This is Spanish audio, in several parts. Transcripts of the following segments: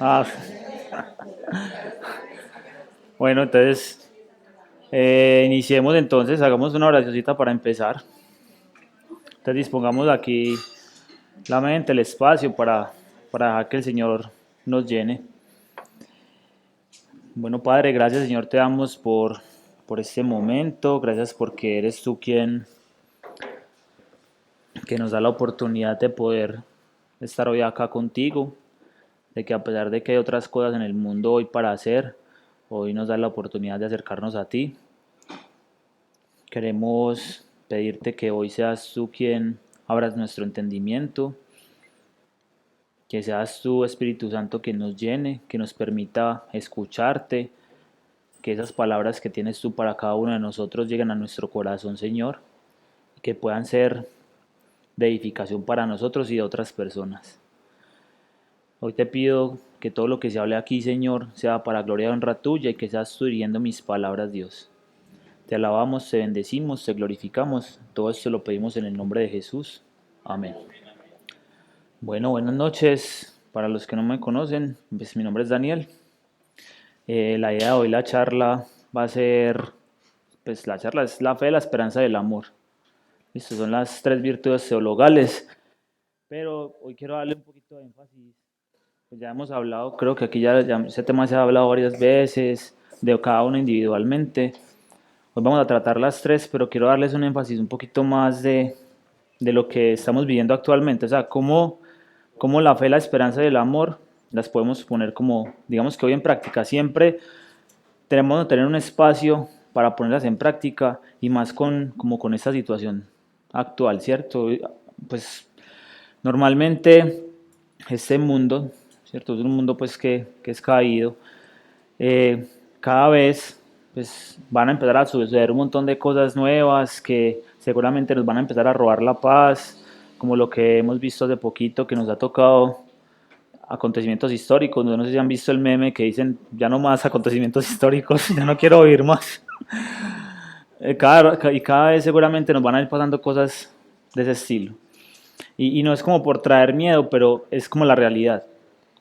Ah, bueno, entonces iniciemos entonces, hagamos una oracióncita para empezar. Entonces dispongamos aquí la mente, el espacio para dejar que el Señor nos llene. Bueno, Padre, gracias Señor, te damos por este momento, gracias porque eres tú quien que nos da la oportunidad de poder estar hoy acá contigo, de que a pesar de que hay otras cosas en el mundo hoy para hacer, hoy nos da la oportunidad de acercarnos a ti. Queremos pedirte que hoy seas tú quien abras nuestro entendimiento, que seas tú, Espíritu Santo, quien nos llene, que nos permita escucharte, que esas palabras que tienes tú para cada uno de nosotros lleguen a nuestro corazón, Señor, y que puedan ser de edificación para nosotros y de otras personas. Hoy te pido que todo lo que se hable aquí, Señor, sea para gloria y honra tuya y que seas tú dirigiendo mis palabras, Dios. Te alabamos, te bendecimos, te glorificamos. Todo esto lo pedimos en el nombre de Jesús. Amén. Bueno, buenas noches. Para los que no me conocen, pues mi nombre es Daniel. La idea de hoy, la charla, va a ser, pues la charla es la fe, la esperanza y el amor. Estas son las tres virtudes teologales. Pero hoy quiero darle un poquito de énfasis. Pues ya hemos hablado, creo que aquí ya ese tema se ha hablado varias veces, de cada uno individualmente. Hoy vamos a tratar las tres, pero quiero darles un énfasis un poquito más de lo que estamos viviendo actualmente. O sea, cómo la fe, la esperanza y el amor las podemos poner como, digamos que hoy en práctica. Siempre tenemos que tener un espacio para ponerlas en práctica y más como con esta situación actual, ¿cierto? Pues normalmente este mundo, ¿cierto? Es un mundo pues que es caído. Cada vez pues van a empezar a suceder un montón de cosas nuevas que seguramente nos van a empezar a robar la paz, como lo que hemos visto hace poquito que nos ha tocado acontecimientos históricos. No sé si han visto el meme que dicen ya no más acontecimientos históricos, ya no quiero oír más. Cada vez seguramente nos van a ir pasando cosas de ese estilo. Y no es como por traer miedo, pero es como la realidad.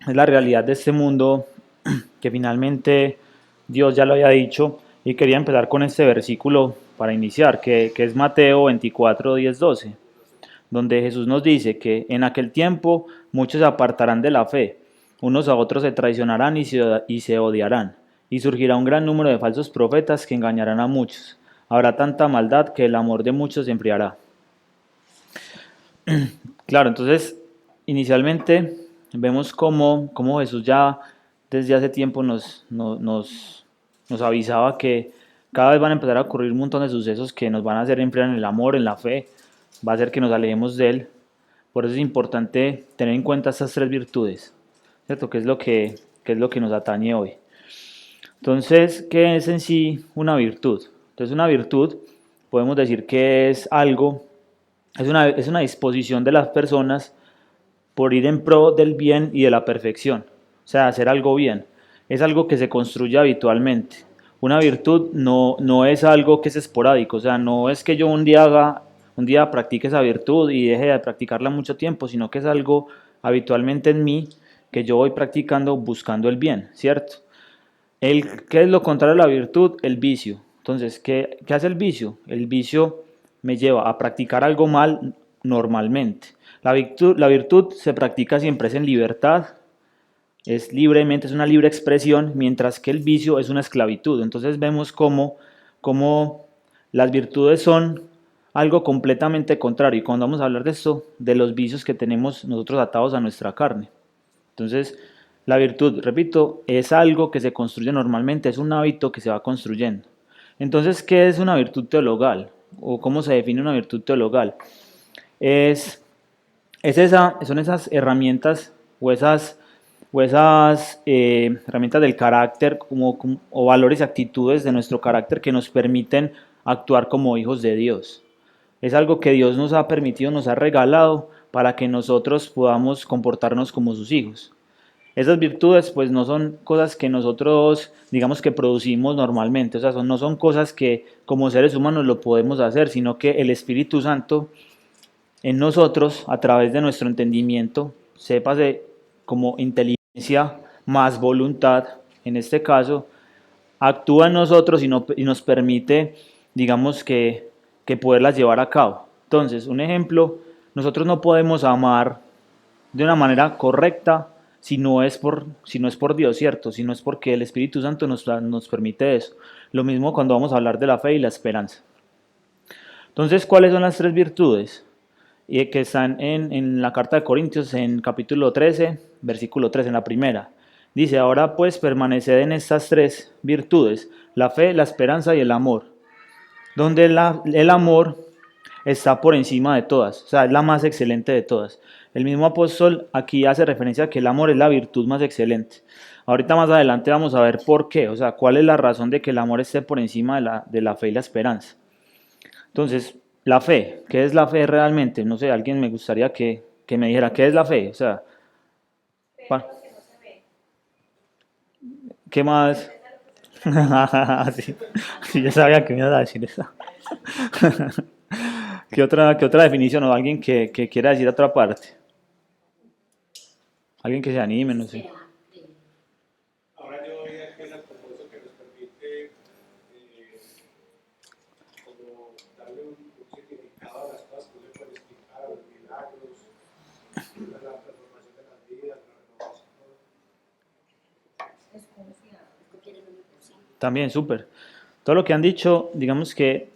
Es la realidad de este mundo que finalmente Dios ya lo había dicho. Y quería empezar con este versículo para iniciar, que es Mateo 24, 10, 12, donde Jesús nos dice que en aquel tiempo muchos se apartarán de la fe, unos a otros se traicionarán y se odiarán, y surgirá un gran número de falsos profetas que engañarán a muchos. Habrá tanta maldad que el amor de muchos se enfriará. Claro, entonces, inicialmente vemos cómo Jesús ya desde hace tiempo nos avisaba que cada vez van a empezar a ocurrir un montón de sucesos que nos van a hacer enfriar en el amor, en la fe, va a hacer que nos alejemos de Él. Por eso es importante tener en cuenta estas tres virtudes, ¿cierto? ¿Qué es lo que nos atañe hoy? Entonces, ¿qué es en sí una virtud? Entonces, una virtud podemos decir que es algo, es una disposición de las personas por ir en pro del bien y de la perfección, o sea, hacer algo bien. Es algo que se construye habitualmente. Una virtud no es algo que es esporádico, o sea, no es que yo un día practique esa virtud y deje de practicarla mucho tiempo, sino que es algo habitualmente en mí que yo voy practicando buscando el bien, ¿cierto? ¿Qué es lo contrario a la virtud? El vicio. Entonces, ¿qué hace el vicio? El vicio me lleva a practicar algo mal normalmente. La virtud se practica siempre es en libertad, es libremente, es una libre expresión, mientras que el vicio es una esclavitud. Entonces vemos cómo las virtudes son algo completamente contrario. Y cuando vamos a hablar de esto, de los vicios que tenemos nosotros atados a nuestra carne. Entonces, la virtud, repito, es algo que se construye normalmente, es un hábito que se va construyendo. Entonces, ¿qué es una virtud teologal? ¿O cómo se define una virtud teologal? Es, son esas herramientas o esas herramientas del carácter o valores y actitudes de nuestro carácter que nos permiten actuar como hijos de Dios. Es algo que Dios nos ha permitido, nos ha regalado para que nosotros podamos comportarnos como sus hijos. Esas virtudes pues no son cosas que nosotros digamos que producimos normalmente, o sea, no son cosas que como seres humanos lo podemos hacer, sino que el Espíritu Santo en nosotros, a través de nuestro entendimiento, sépase como inteligencia más voluntad, en este caso, actúa en nosotros y nos permite, digamos que poderlas llevar a cabo. Entonces, un ejemplo, nosotros no podemos amar de una manera correcta si no es por Dios, ¿cierto? Si no es porque el Espíritu Santo nos permite eso. Lo mismo cuando vamos a hablar de la fe y la esperanza. Entonces, ¿cuáles son las tres virtudes? Y que están en la carta de Corintios, en capítulo 13, versículo 3, en la primera. Dice, ahora pues permaneced en estas tres virtudes, la fe, la esperanza y el amor. Donde el amor está por encima de todas, o sea, es la más excelente de todas. El mismo apóstol aquí hace referencia a que el amor es la virtud más excelente. Ahorita más adelante vamos a ver por qué, o sea, cuál es la razón de que el amor esté por encima de la fe y la esperanza. Entonces, la fe, ¿qué es la fe realmente? No sé, alguien me gustaría que me dijera, ¿qué es la fe? O sea, ¿qué más? Sí, sí, yo sabía que me ibas a decir eso. Qué otra definición o alguien que quiera decir otra parte? Alguien que se anime, no sé. Ahora yo veía que es como eso que nos permite como darle un significado a las cosas que no se puede explicar, a los milagros, a la transformación de las vidas, la renovación. También, súper. Todo lo que han dicho, digamos que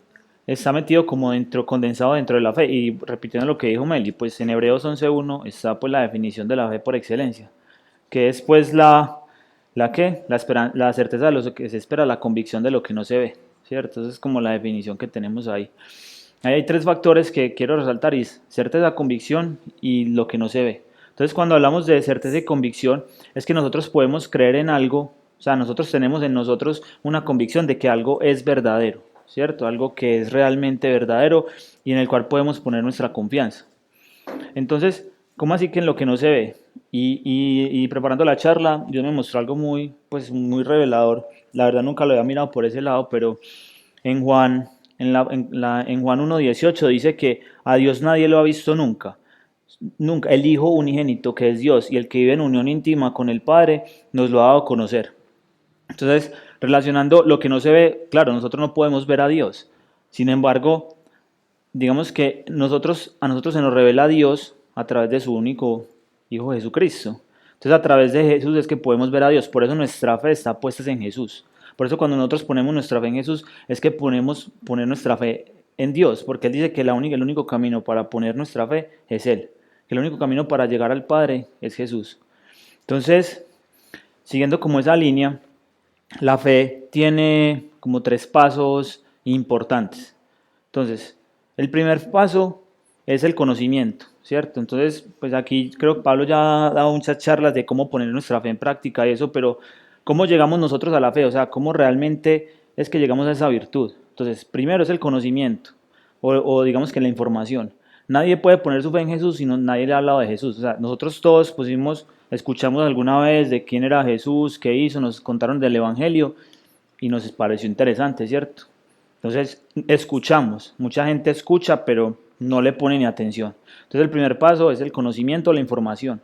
está metido como dentro, condensado dentro de la fe. Y repitiendo lo que dijo Meli, pues en Hebreos 11.1 está pues la definición de la fe por excelencia, que es pues ¿la qué? La certeza de lo que se espera, la convicción de lo que no se ve, ¿cierto? Esa es como la definición que tenemos ahí. Ahí hay tres factores que quiero resaltar, y es certeza, convicción y lo que no se ve. Entonces, cuando hablamos de certeza y convicción, es que nosotros podemos creer en algo, o sea, nosotros tenemos en nosotros una convicción de que algo es verdadero, ¿cierto? Algo que es realmente verdadero y en el cual podemos poner nuestra confianza. Entonces, ¿cómo así que en lo que no se ve? Y preparando la charla, Dios me mostró algo muy, pues, muy revelador. La verdad nunca lo había mirado por ese lado, pero en Juan, en Juan 1.18 dice que a Dios nadie lo ha visto nunca. Nunca. El Hijo unigénito que es Dios y el que vive en unión íntima con el Padre nos lo ha dado a conocer. Entonces, relacionando lo que no se ve, claro, nosotros no podemos ver a Dios. Sin embargo, digamos que a nosotros se nos revela a Dios a través de su único Hijo Jesucristo. Entonces a través de Jesús es que podemos ver a Dios, por eso nuestra fe está puesta en Jesús. Por eso cuando nosotros ponemos nuestra fe en Jesús es que poner nuestra fe en Dios, porque Él dice que el único camino para poner nuestra fe es Él, que el único camino para llegar al Padre es Jesús. Entonces, siguiendo como esa línea, la fe tiene como tres pasos importantes. Entonces, el primer paso es el conocimiento, ¿cierto? Entonces, pues aquí creo que Pablo ya ha dado muchas charlas de cómo poner nuestra fe en práctica y eso, pero ¿cómo llegamos nosotros a la fe? O sea, ¿cómo realmente es que llegamos a esa virtud? Entonces, primero es el conocimiento, o digamos que la información. Nadie puede poner su fe en Jesús si nadie le ha hablado de Jesús. O sea, nosotros todos escuchamos alguna vez de quién era Jesús, qué hizo, nos contaron del Evangelio y nos pareció interesante, ¿cierto? Entonces, escuchamos. Mucha gente escucha, pero no le pone ni atención. Entonces, el primer paso es el conocimiento, la información.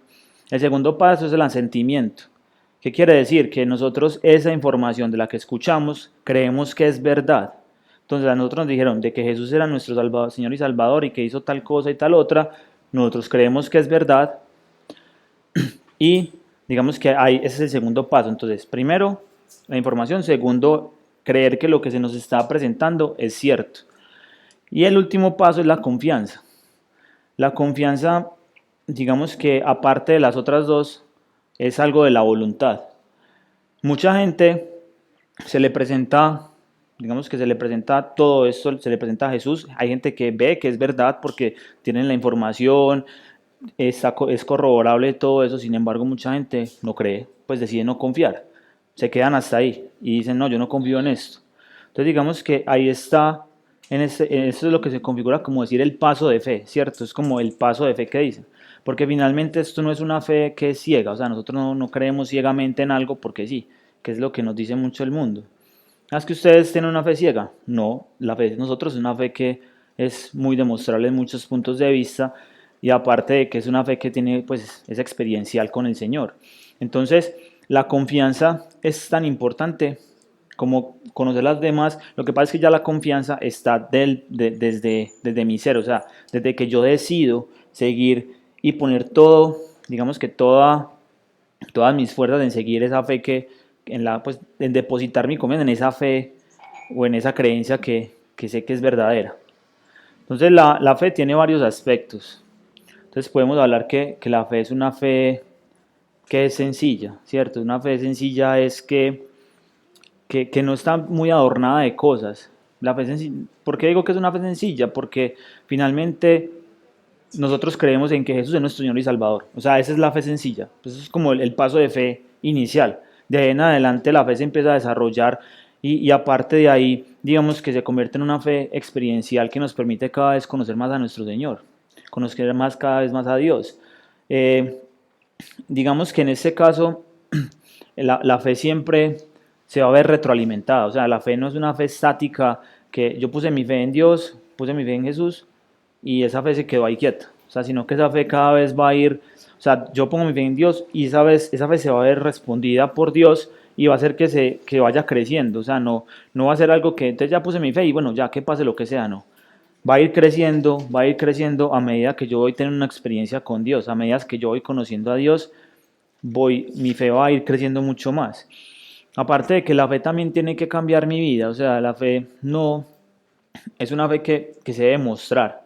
El segundo paso es el asentimiento. ¿Qué quiere decir? Que nosotros esa información de la que escuchamos creemos que es verdad. Entonces a nosotros nos dijeron de que Jesús era nuestro Señor y Salvador y que hizo tal cosa y tal otra. Nosotros creemos que es verdad y digamos que ese es el segundo paso. Entonces, primero, la información. Segundo, creer que lo que se nos está presentando es cierto. Y el último paso es la confianza. La confianza, digamos que aparte de las otras dos, es algo de la voluntad. Mucha gente se le presenta, digamos que se le presenta todo esto, se le presenta a Jesús. Hay gente que ve que es verdad porque tienen la información, es corroborable todo eso, sin embargo mucha gente no cree, pues decide no confiar. Se quedan hasta ahí y dicen, no, yo no confío en esto. Entonces digamos que ahí está, eso es lo que se configura como decir el paso de fe, ¿cierto? Es como el paso de fe que dicen. Porque finalmente esto no es una fe que es ciega, o sea, nosotros no creemos ciegamente en algo porque sí, que es lo que nos dice mucho el mundo. ¿Es que ustedes tienen una fe ciega? No, la fe de nosotros es una fe que es muy demostrable en muchos puntos de vista y aparte de que es una fe que tiene, pues, es experiencial con el Señor. Entonces, la confianza es tan importante como conocer las demás. Lo que pasa es que ya la confianza está desde mi ser, o sea, desde que yo decido seguir y poner todo, digamos que todas mis fuerzas en seguir esa fe pues, en depositar mi confianza en esa fe o en esa creencia que sé que es verdadera. Entonces la fe tiene varios aspectos. Entonces podemos hablar que la fe es una fe que es sencilla, ¿cierto? Una fe sencilla es que no está muy adornada de cosas. La fe sencilla, ¿por qué digo que es una fe sencilla? Porque finalmente nosotros creemos en que Jesús es nuestro Señor y Salvador. O sea, esa es la fe sencilla. Eso es como el paso de fe inicial. De ahí en adelante la fe se empieza a desarrollar y aparte de ahí, digamos que se convierte en una fe experiencial que nos permite cada vez conocer más a nuestro Señor, conocer cada vez más a Dios. Digamos que en este caso la fe siempre se va a ver retroalimentada. O sea, la fe no es una fe estática que yo puse mi fe en Dios, puse mi fe en Jesús y esa fe se quedó ahí quieta. O sea, sino que esa fe cada vez va a ir, o sea, yo pongo mi fe en Dios y esa fe se va a ver respondida por Dios y va a hacer que vaya creciendo. O sea, no va a ser algo que entonces ya puse mi fe y bueno, ya que pase lo que sea, no. Va a ir creciendo a medida que yo voy teniendo una experiencia con Dios, a medida que yo voy conociendo a Dios, mi fe va a ir creciendo mucho más. Aparte de que la fe también tiene que cambiar mi vida, o sea, la fe no es una fe que se debe mostrar,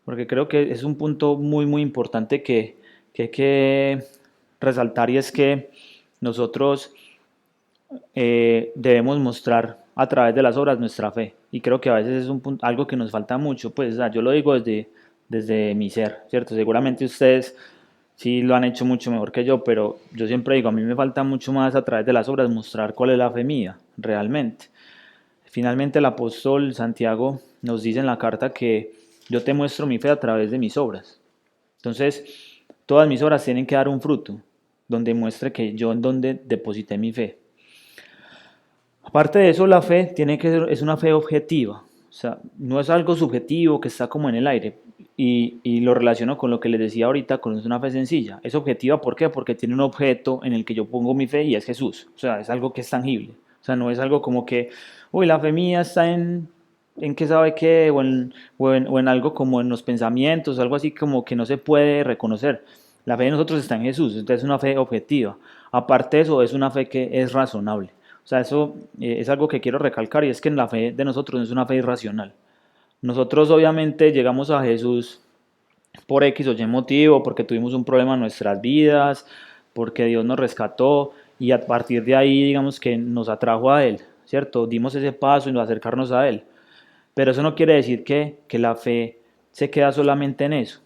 porque creo que es un punto muy, muy importante que hay que resaltar y es que nosotros debemos mostrar a través de las obras nuestra fe. Y creo que a veces es algo que nos falta mucho, pues o sea, yo lo digo desde mi ser, ¿cierto? Seguramente ustedes sí lo han hecho mucho mejor que yo, pero yo siempre digo, a mí me falta mucho más a través de las obras mostrar cuál es la fe mía, realmente. Finalmente el apóstol Santiago nos dice en la carta que yo te muestro mi fe a través de mis obras. Entonces, todas mis obras tienen que dar un fruto, donde muestre que yo en donde deposité mi fe. Aparte de eso, la fe es una fe objetiva, o sea, no es algo subjetivo que está como en el aire. Y lo relaciono con lo que les decía ahorita, con una fe sencilla. Es objetiva, ¿por qué? Porque tiene un objeto en el que yo pongo mi fe y es Jesús. O sea, es algo que es tangible. O sea, no es algo como que, uy, la fe mía está en qué sabe qué, o en algo como en los pensamientos, algo así como que no se puede reconocer. La fe de nosotros está en Jesús, entonces es una fe objetiva. Aparte de eso, es una fe que es razonable. O sea, eso es algo que quiero recalcar y es que en la fe de nosotros no es una fe irracional. Nosotros obviamente llegamos a Jesús por X o Y motivo, porque tuvimos un problema en nuestras vidas, porque Dios nos rescató y a partir de ahí digamos que nos atrajo a Él, ¿cierto? Dimos ese paso y nos acercarnos a Él. Pero eso no quiere decir que la fe se queda solamente en eso.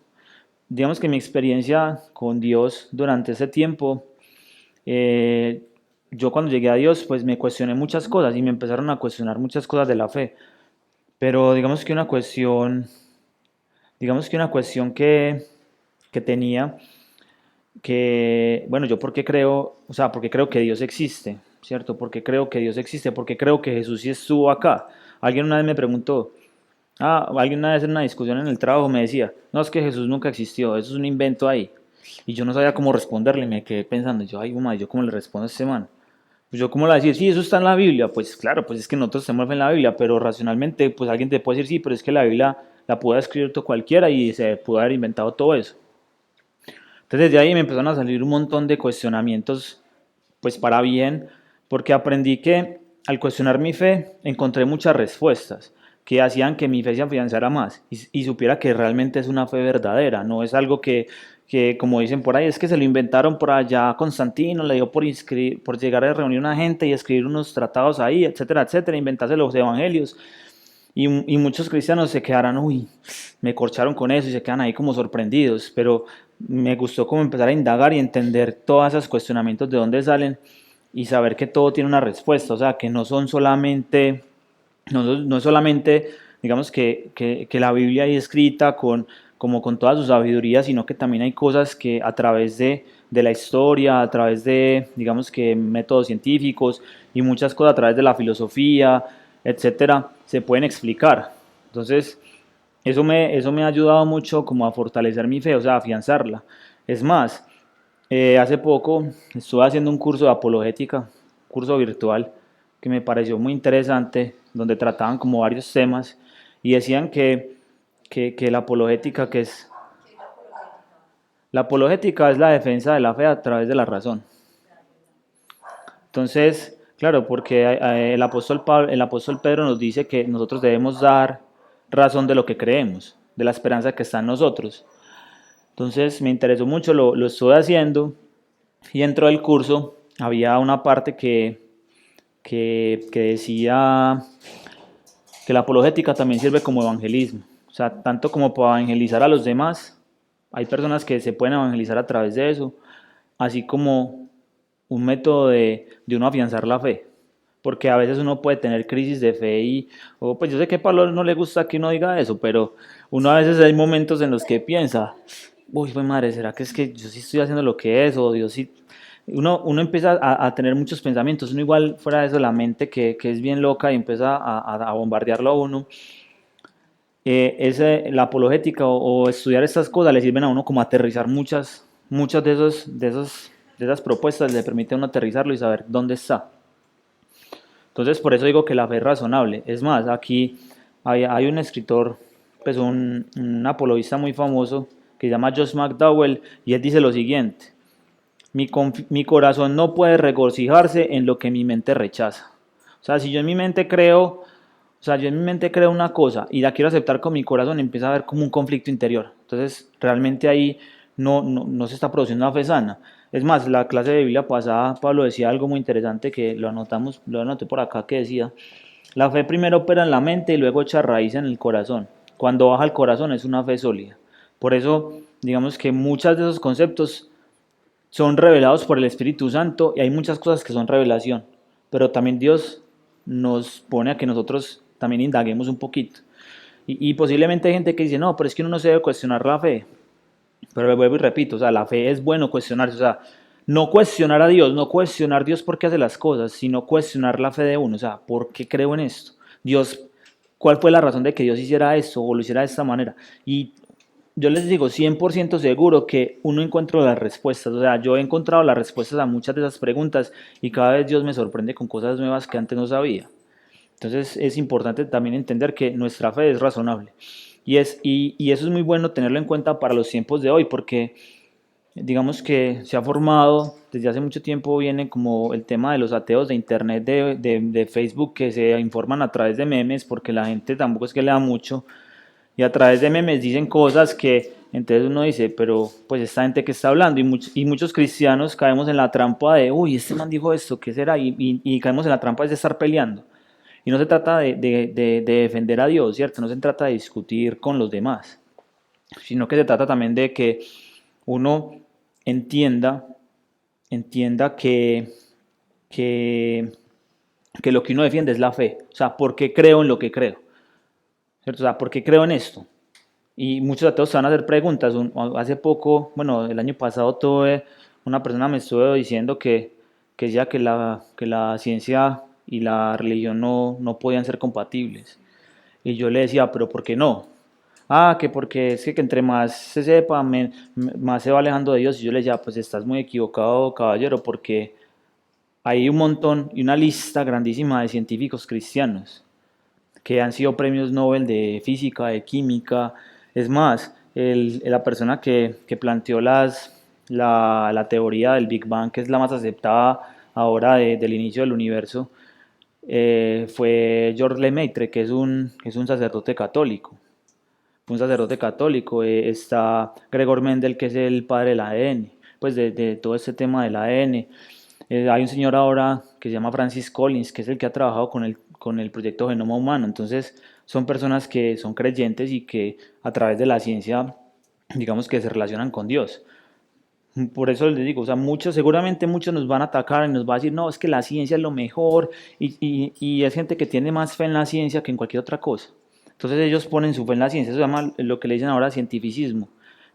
Digamos que mi experiencia con Dios durante ese tiempo, yo cuando llegué a Dios pues me cuestioné muchas cosas y me empezaron a cuestionar muchas cosas de la fe. Pero digamos que una cuestión que tenía, bueno, yo porque creo, o sea, porque creo que Dios existe, ¿cierto? Porque creo que Dios existe, porque creo que Jesús sí estuvo acá. Alguien una vez me preguntó, alguien una vez en una discusión en el trabajo me decía, no, es que Jesús nunca existió, eso es un invento ahí. Y yo no sabía cómo responderle, me quedé pensando, yo cómo le respondo a este man. Pues yo cómo le decir, sí, eso está en la Biblia, pues claro, pues es que nosotros tenemos fe en la Biblia, pero racionalmente, pues alguien te puede decir, sí, pero es que la Biblia la pudo haber escrito cualquiera y se pudo haber inventado todo eso. Entonces desde ahí me empezaron a salir un montón de cuestionamientos, pues para bien, porque aprendí que al cuestionar mi fe encontré muchas respuestas que hacían que mi fe se afianzara más y supiera que realmente es una fe verdadera, no es algo que como dicen por ahí, es que se lo inventaron por allá Constantino, le dio por llegar a reunir una gente y escribir unos tratados ahí, etcétera, etcétera, inventarse los evangelios. Y muchos cristianos se quedarán, uy, me corcharon con eso y se quedan ahí como sorprendidos, pero me gustó como empezar a indagar y entender todos esos cuestionamientos de dónde salen y saber que todo tiene una respuesta, o sea, que no son solamente, no es solamente, digamos, que la Biblia ahí escrita como con toda su sabiduría, sino que también hay cosas que a través de la historia, a través de, digamos que métodos científicos y muchas cosas a través de la filosofía, etcétera, se pueden explicar. Entonces, eso me ha ayudado mucho como a fortalecer mi fe, o sea, a afianzarla. Es más, Hace poco estuve haciendo un curso de apologética, curso virtual, que me pareció muy interesante, donde trataban como varios temas y decían que la apologética es la defensa de la fe a través de la razón. Entonces, claro, porque el apóstol Pedro nos dice que nosotros debemos dar razón de lo que creemos, de la esperanza que está en nosotros. Entonces me interesó mucho, lo estuve haciendo y dentro del curso había una parte que decía que la apologética también sirve como evangelismo, o sea, tanto como para evangelizar a los demás, hay personas que se pueden evangelizar a través de eso, así como un método de uno afianzar la fe, porque a veces uno puede tener crisis de fe o pues yo sé que a Pablo no le gusta que uno diga eso, pero uno a veces hay momentos en los que piensa, uy, pues madre, ¿será que es que yo sí estoy haciendo lo que es? O Dios sí. Uno empieza a tener muchos pensamientos, uno igual fuera de eso, la mente que es bien loca y empieza a bombardearlo a uno. La apologética o estudiar estas cosas le sirven a uno como aterrizar muchas de esas propuestas, le permite a uno aterrizarlo y saber dónde está. Entonces, por eso digo que la fe es razonable. Es más, aquí hay un escritor, pues un apologista muy famoso, que se llama Josh McDowell, y él dice lo siguiente: mi corazón no puede regocijarse en lo que mi mente rechaza. O sea, si yo en mi mente creo, o sea, yo en mi mente creo una cosa y la quiero aceptar con mi corazón, empieza a haber como un conflicto interior. Entonces, realmente ahí no se está produciendo una fe sana. Es más, la clase de Biblia pasada, Pablo decía algo muy interesante que lo anoté por acá, que decía: la fe primero opera en la mente y luego echa raíz en el corazón. Cuando baja al corazón es una fe sólida. Por eso, digamos que muchos de esos conceptos son revelados por el Espíritu Santo y hay muchas cosas que son revelación, pero también Dios nos pone a que nosotros también indaguemos un poquito. Y posiblemente hay gente que dice, no, pero es que uno no se debe cuestionar la fe. Pero le vuelvo y repito, o sea, la fe es bueno cuestionarse, o sea, no cuestionar a Dios, no cuestionar a Dios por qué hace las cosas, sino cuestionar la fe de uno, o sea, ¿por qué creo en esto? Dios, ¿cuál fue la razón de que Dios hiciera esto o lo hiciera de esta manera? Y yo les digo 100% seguro que uno encuentra las respuestas, o sea, yo he encontrado las respuestas a muchas de esas preguntas y cada vez Dios me sorprende con cosas nuevas que antes no sabía. Entonces es importante también entender que nuestra fe es razonable y eso es muy bueno tenerlo en cuenta para los tiempos de hoy porque digamos que se ha formado desde hace mucho tiempo, viene como el tema de los ateos de internet, de Facebook, que se informan a través de memes porque la gente tampoco es que lea mucho y a través de memes dicen cosas que entonces uno dice, pero pues esta gente que está hablando y muchos cristianos caemos en la trampa de, uy, este man dijo esto, ¿qué será? Y caemos en la trampa de estar peleando. Y no se trata de defender a Dios, ¿cierto? No se trata de discutir con los demás, sino que se trata también de que uno entienda, entienda que, que lo que uno defiende es la fe. O sea, ¿por qué creo en lo que creo? ¿Cierto? O sea, ¿por qué creo en esto? Y muchos ateos se van a hacer preguntas. Hace poco, bueno, el año pasado una persona me estuvo diciendo que decía que la ciencia y la religión no podían ser compatibles. Y yo le decía, pero ¿por qué no? Ah, que porque es que entre más se sepa, más se va alejando de Dios. Y yo le decía, pues estás muy equivocado, caballero, porque hay un montón y una lista grandísima de científicos cristianos que han sido premios Nobel de física, de química. Es más, la persona que planteó la teoría del Big Bang, que es la más aceptada ahora del inicio del universo, fue George Lemaitre, que es un sacerdote católico. Un sacerdote católico. Está Gregor Mendel, que es el padre del ADN, pues de todo este tema del ADN. Hay un señor ahora que se llama Francis Collins, que es el que ha trabajado con el proyecto Genoma Humano. Entonces, son personas que son creyentes y que a través de la ciencia, digamos que se relacionan con Dios. Por eso les digo, o sea, seguramente muchos nos van a atacar y nos van a decir, no, es que la ciencia es lo mejor y es gente que tiene más fe en la ciencia que en cualquier otra cosa. Entonces ellos ponen su fe en la ciencia, eso se llama lo que le dicen ahora cientificismo,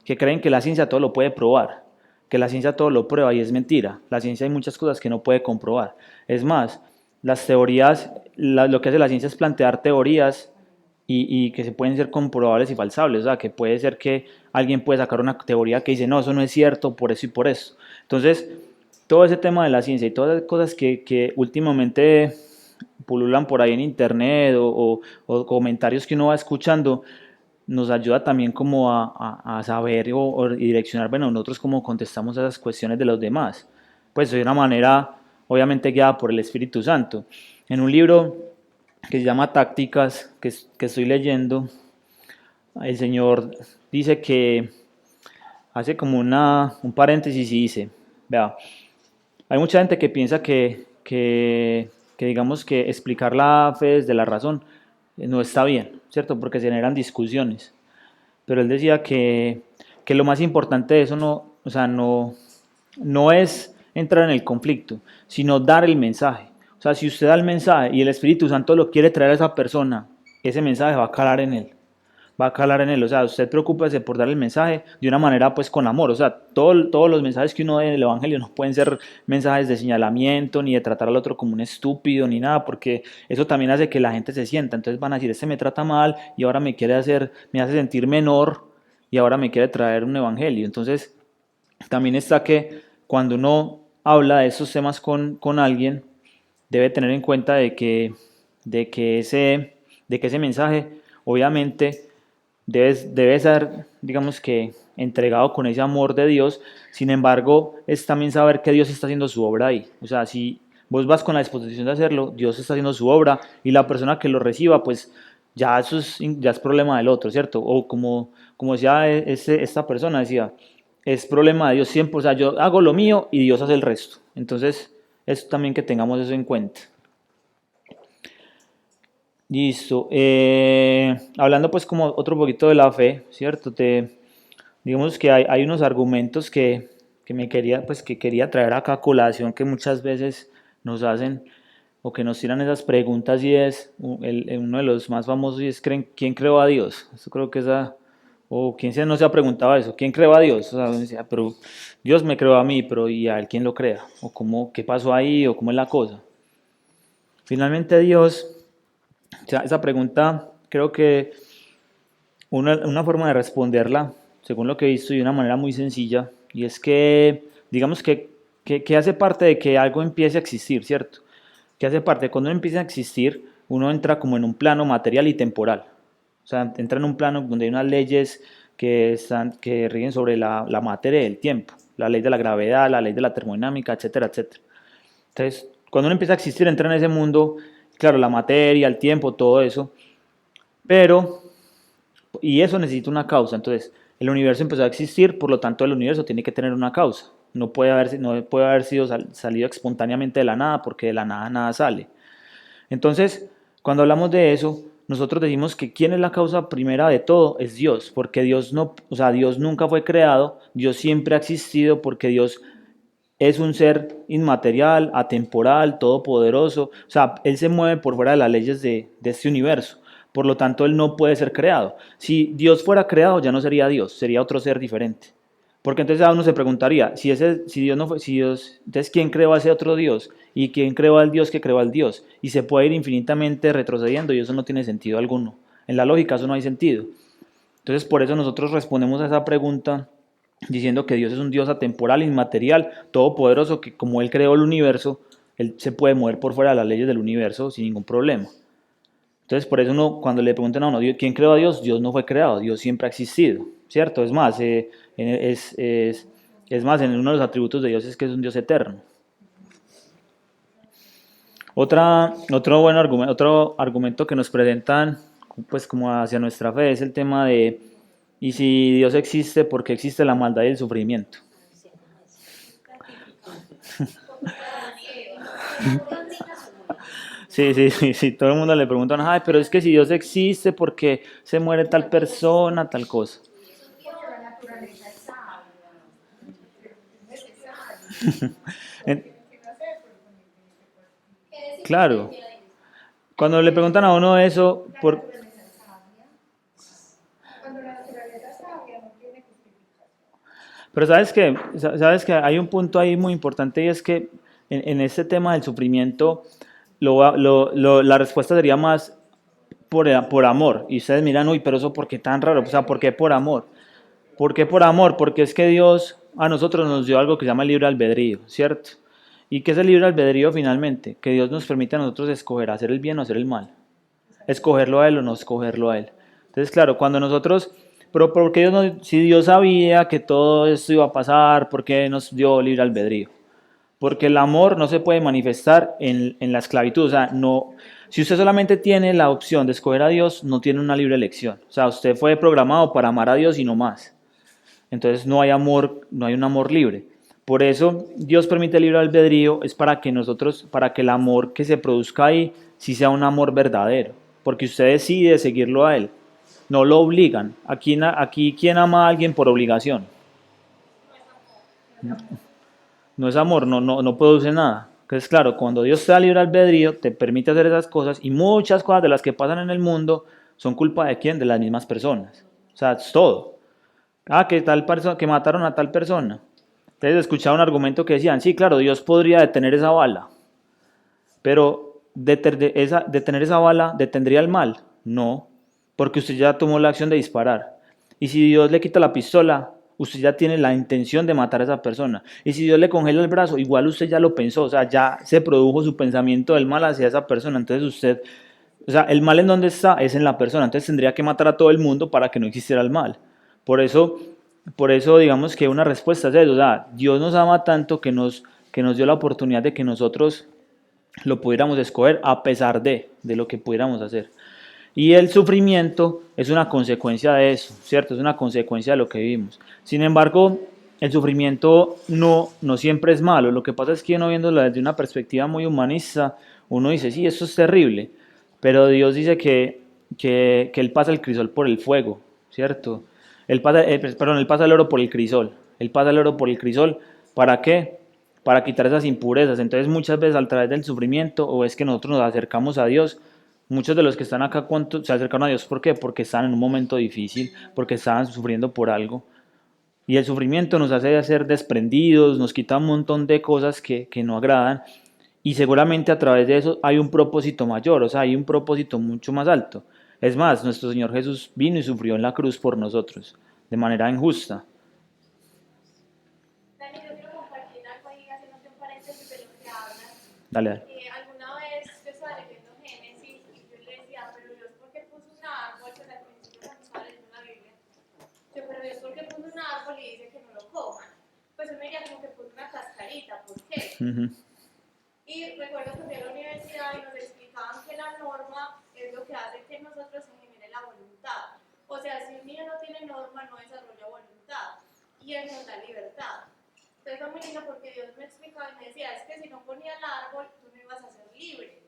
que creen que la ciencia todo lo puede probar, que la ciencia todo lo prueba y es mentira. La ciencia hay muchas cosas que no puede comprobar. Es más, las teorías, lo que hace la ciencia es plantear teorías y que se pueden ser comprobables y falsables. O sea, que puede ser que alguien puede sacar una teoría que dice, no, eso no es cierto, por eso y por eso. Entonces, todo ese tema de la ciencia y todas las cosas que últimamente pululan por ahí en internet o comentarios que uno va escuchando, nos ayuda también como a saber o direccionar, bueno, nosotros cómo contestamos a esas cuestiones de los demás. Pues de una manera, obviamente guiada por el Espíritu Santo. En un libro que se llama Tácticas, que estoy leyendo, el Señor dice que hace como un paréntesis y dice, vea, hay mucha gente que piensa que digamos que explicar la fe desde la razón no está bien, ¿cierto? Porque se generan discusiones. Pero él decía que lo más importante de eso no, o sea, no es entrar en el conflicto, sino dar el mensaje. O sea, si usted da el mensaje y el Espíritu Santo lo quiere traer a esa persona, ese mensaje va a calar en él. Va a calar en él. O sea, usted preocúpese por dar el mensaje de una manera pues con amor. O sea, todos los mensajes que uno da en el Evangelio no pueden ser mensajes de señalamiento, ni de tratar al otro como un estúpido, ni nada, porque eso también hace que la gente se sienta. Entonces van a decir, este me trata mal y ahora me hace sentir menor y ahora me quiere traer un Evangelio. Entonces, también está que cuando uno habla de esos temas con alguien, debe tener en cuenta de que ese mensaje, obviamente, debe ser, digamos que, entregado con ese amor de Dios. Sin embargo, es también saber que Dios está haciendo su obra ahí. O sea, si vos vas con la disposición de hacerlo, Dios está haciendo su obra y la persona que lo reciba, pues ya eso ya es problema del otro, ¿cierto? O como decía esta persona, decía, es problema de Dios siempre. O sea, yo hago lo mío y Dios hace el resto. Entonces, es también que tengamos eso en cuenta. Listo. Hablando pues como otro poquito de la fe, ¿cierto? Digamos que hay unos argumentos que quería traer acá a colación que muchas veces nos hacen o que nos tiran esas preguntas y es uno de los más famosos y es ¿quién creó a Dios? Eso creo que o no se ha preguntado eso, ¿quién creó a Dios? O sea, uno decía, pero Dios me creó a mí, pero ¿y a él quién lo crea? O qué pasó ahí, o cómo es la cosa. Finalmente Dios, o sea, esa pregunta creo que una forma de responderla, según lo que he visto, y de una manera muy sencilla, y es que, digamos que hace parte de que algo empiece a existir, ¿cierto? Que hace parte, cuando uno empieza a existir, uno entra como en un plano material y temporal. O sea, entra en un plano donde hay unas leyes que rigen sobre la materia del tiempo, la ley de la gravedad, la ley de la termodinámica, etcétera, etcétera. Entonces, cuando uno empieza a existir, entra en ese mundo, claro, la materia, el tiempo, todo eso, pero y eso necesita una causa. Entonces, el universo empezó a existir, por lo tanto el universo tiene que tener una causa. No puede haber sido salido espontáneamente de la nada, porque de la nada nada sale. Entonces, cuando hablamos de eso, nosotros decimos que quién es la causa primera de todo es Dios, porque Dios no, o sea, Dios nunca fue creado, Dios siempre ha existido porque Dios es un ser inmaterial, atemporal, todopoderoso. O sea, Él se mueve por fuera de las leyes de este universo. Por lo tanto, Él no puede ser creado. Si Dios fuera creado, ya no sería Dios, sería otro ser diferente. Porque entonces a uno se preguntaría, si Dios no fue, si Dios, entonces ¿quién creó a ese otro Dios? ¿Y quién creó al Dios que creó al Dios? Y se puede ir infinitamente retrocediendo y eso no tiene sentido alguno. En la lógica eso no hay sentido. Entonces por eso nosotros respondemos a esa pregunta diciendo que Dios es un Dios atemporal, inmaterial, todopoderoso, que como Él creó el universo, Él se puede mover por fuera de las leyes del universo sin ningún problema. Entonces, por eso cuando le preguntan a uno, ¿quién creó a Dios? Dios no fue creado, Dios siempre ha existido, ¿cierto? Es más, en uno de los atributos de Dios es que es un Dios eterno. Otro argumento que nos presentan, pues como hacia nuestra fe, es el tema de, ¿y si Dios existe, por qué existe la maldad y el sufrimiento? Sí, todo el mundo le pregunta, ay, pero es que si Dios existe, ¿por qué se muere tal persona, tal cosa? Claro, cuando le preguntan a uno eso, pero sabes que hay un punto ahí muy importante y es que en este tema del sufrimiento, la respuesta sería más por amor. Y ustedes miran, uy, pero eso ¿por qué tan raro? O sea, ¿por qué por amor? ¿Por qué por amor? Porque es que Dios a nosotros nos dio algo que se llama libre albedrío, ¿cierto? ¿Y qué es el libre albedrío finalmente? Que Dios nos permite a nosotros escoger hacer el bien o hacer el mal. Escogerlo a Él o no escogerlo a Él. Entonces, claro, cuando nosotros, pero porque Dios no, si Dios sabía que todo esto iba a pasar, ¿por qué nos dio libre albedrío? Porque el amor no se puede manifestar en la esclavitud. O sea, no, si usted solamente tiene la opción de escoger a Dios, no tiene una libre elección. O sea, usted fue programado para amar a Dios y no más. Entonces no hay amor, no hay un amor libre. Por eso Dios permite el libre albedrío, es para que nosotros, para que el amor que se produzca ahí, sí sea un amor verdadero. Porque usted decide seguirlo a Él. No lo obligan. Aquí ¿quién ama a alguien por obligación? No es amor, no produce nada. Entonces, claro, cuando Dios te da libre albedrío, te permite hacer esas cosas y muchas cosas de las que pasan en el mundo son culpa de quién? De las mismas personas. O sea, es todo. Ah, que tal persona, que mataron a tal persona. Entonces escuchaba un argumento que decían, sí, claro, Dios podría detener esa bala, pero detener esa bala detendría el mal. No, porque usted ya tomó la acción de disparar. Y si Dios le quita la pistola, usted ya tiene la intención de matar a esa persona. Y si Dios le congela el brazo, igual usted ya lo pensó, o sea, ya se produjo su pensamiento del mal hacia esa persona. Entonces usted, o sea, el mal en donde está es en la persona. Entonces tendría que matar a todo el mundo para que no existiera el mal. Por eso, por eso digamos que una respuesta es eso. O sea, Dios nos ama tanto que nos dio la oportunidad de que nosotros lo pudiéramos escoger a pesar de lo que pudiéramos hacer. Y el sufrimiento es una consecuencia de eso, ¿cierto? Es una consecuencia de lo que vivimos. Sin embargo, el sufrimiento no siempre es malo. Lo que pasa es que uno viéndolo desde una perspectiva muy humanista, uno dice, sí, esto es terrible. Pero Dios dice que Él pasa el crisol por el fuego, ¿cierto? Él pasa el oro por el crisol. Él pasa el oro por el crisol. ¿Para qué? Para quitar esas impurezas. Entonces muchas veces a través del sufrimiento o es que nosotros nos acercamos a Dios, muchos de los que están acá se acercaron a Dios, ¿por qué? Porque están en un momento difícil, porque estaban sufriendo por algo. Y el sufrimiento nos hace ser desprendidos, nos quita un montón de cosas que no agradan. Y seguramente a través de eso hay un propósito mayor, o sea, hay un propósito mucho más alto. Es más, nuestro Señor Jesús vino y sufrió en la cruz por nosotros, de manera injusta. Dani, yo quiero compartir algo ahí, haciendo un paréntesis de lo que hablas. Dale, dale. Alguna vez yo estaba leyendo Génesis y yo le decía, pero Dios, ¿por qué puso un árbol? Pues al principio cuando estaba leyendo la Biblia, yo, pero Dios, ¿por qué puso un árbol y dice que no lo coman? Pues uno diría como que puso una cascarita, ¿por qué? Y recuerdo que fui a la universidad y nos explicaban que la norma es lo que hace que nosotros se genere la voluntad. O sea, si un niño no tiene norma, no desarrolla voluntad. Y él nos da libertad. Entonces fue muy lindo porque Dios me explicaba y me decía, es que si no ponía el árbol, tú no ibas a ser libre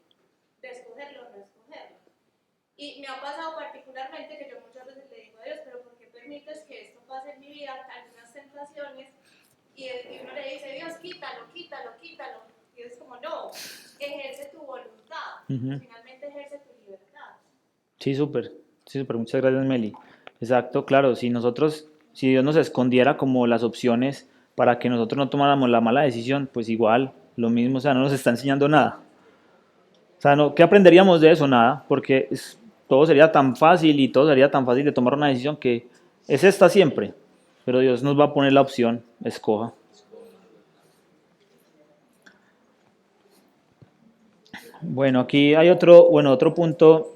de escogerlo o no escogerlo. Y me ha pasado particularmente que yo muchas veces le digo a Dios, pero ¿por qué permites que esto pase en mi vida, algunas tentaciones? Y uno le dice, Dios, quítalo, quítalo, quítalo. Y es como, no, ejerce tu voluntad. Finalmente ejerce tu libertad. Sí, súper. Sí, súper. Muchas gracias, Meli. Exacto, claro. Si Dios nos escondiera como las opciones para que nosotros no tomáramos la mala decisión, pues igual, lo mismo, o sea, no nos está enseñando nada. O sea, no, ¿qué aprenderíamos de eso? Nada, porque todo sería tan fácil y todo sería tan fácil de tomar una decisión que es esta siempre. Pero Dios nos va a poner la opción, escoja. Bueno, aquí hay otro punto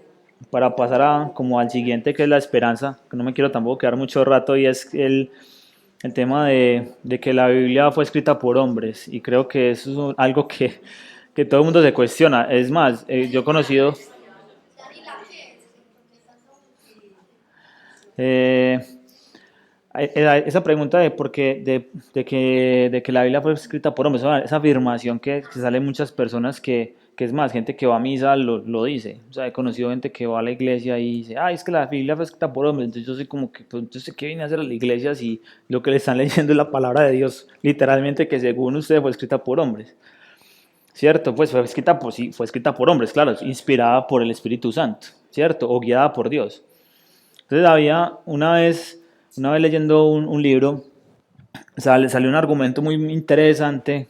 para pasar como al siguiente, que es la esperanza, que no me quiero tampoco quedar mucho rato, y es el tema de que la Biblia fue escrita por hombres, y creo que eso es algo que todo el mundo se cuestiona. Es más, yo he conocido... Eh, esa pregunta de que la Biblia fue escrita por hombres, esa afirmación que sale en muchas personas que es más, gente que va a misa lo dice. O sea, he conocido gente que va a la iglesia y dice, es que la Biblia fue escrita por hombres. Entonces yo soy como que, pues, entonces, ¿qué viene a hacer a la iglesia si lo que le están leyendo es la palabra de Dios? Literalmente, que según usted fue escrita por hombres. ¿Cierto? Pues sí, fue escrita por hombres, claro, inspirada por el Espíritu Santo, ¿cierto? O guiada por Dios. Entonces había una vez leyendo un libro, salió un argumento muy interesante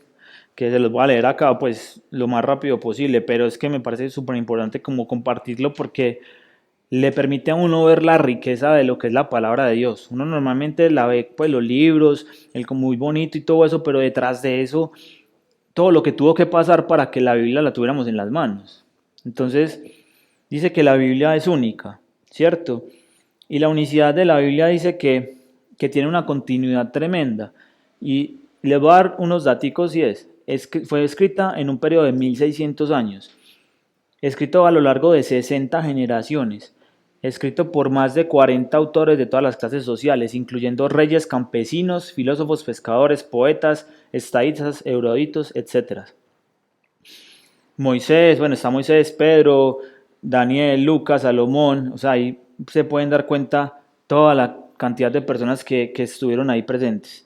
que se los voy a leer acá pues lo más rápido posible, pero es que me parece súper importante como compartirlo porque le permite a uno ver la riqueza de lo que es la palabra de Dios. Uno normalmente la ve, pues los libros, el como muy bonito y todo eso, pero detrás de eso, todo lo que tuvo que pasar para que la Biblia la tuviéramos en las manos. Entonces, dice que la Biblia es única, ¿cierto? Y la unicidad de la Biblia dice que tiene una continuidad tremenda. Y les voy a dar unos daticos y es que fue escrita en un periodo de 1600 años, escrito a lo largo de 60 generaciones, escrito por más de 40 autores de todas las clases sociales, incluyendo reyes, campesinos, filósofos, pescadores, poetas, estadistas, eruditos, etc. Moisés, bueno, está Moisés, Pedro, Daniel, Lucas, Salomón, o sea, ahí se pueden dar cuenta toda la cantidad de personas que estuvieron ahí presentes.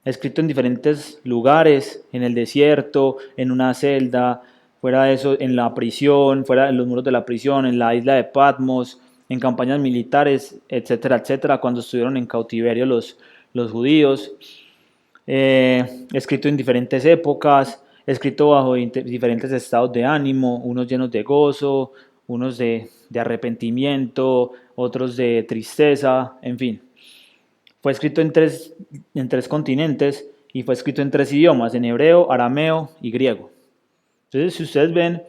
Escrito en diferentes lugares, en el desierto, en una celda, fuera de eso, en la prisión, fuera de los muros de la prisión, en la isla de Patmos, en campañas militares, etcétera, etcétera, cuando estuvieron en cautiverio los judíos. Escrito en diferentes épocas, escrito bajo diferentes estados de ánimo, unos llenos de gozo, unos de arrepentimiento, otros de tristeza, en fin. Fue escrito en tres continentes y fue escrito en tres idiomas, en hebreo, arameo y griego. Entonces, si ustedes ven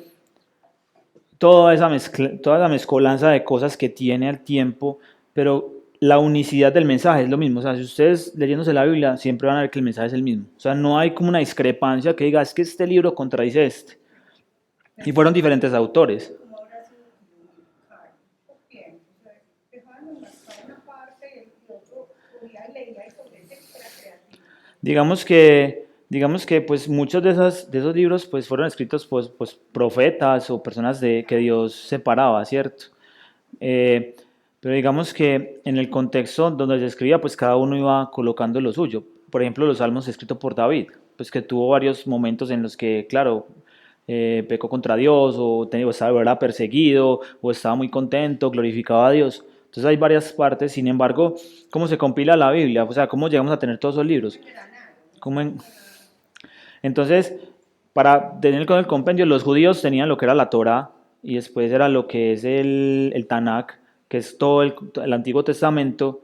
toda la mezcolanza de cosas que tiene al tiempo, pero la unicidad del mensaje es lo mismo. O sea, si ustedes leyéndose la Biblia siempre van a ver que el mensaje es el mismo. O sea, no hay como una discrepancia que diga, es que este libro contradice este. Y fueron diferentes autores. Digamos que pues muchos de esos libros pues fueron escritos pues profetas o personas que Dios separaba, ¿cierto? Eh, pero digamos que en el contexto donde se escribía pues cada uno iba colocando lo suyo. Por ejemplo, los salmos escritos por David, pues que tuvo varios momentos en los que, claro, pecó contra Dios o estaba era perseguido o estaba muy contento, glorificaba a Dios. Entonces hay varias partes, sin embargo, ¿cómo se compila la Biblia? O sea, ¿cómo llegamos a tener todos esos libros? Entonces, para tener con el compendio, los judíos tenían lo que era la Torá y después era lo que es el Tanakh, que es todo el Antiguo Testamento.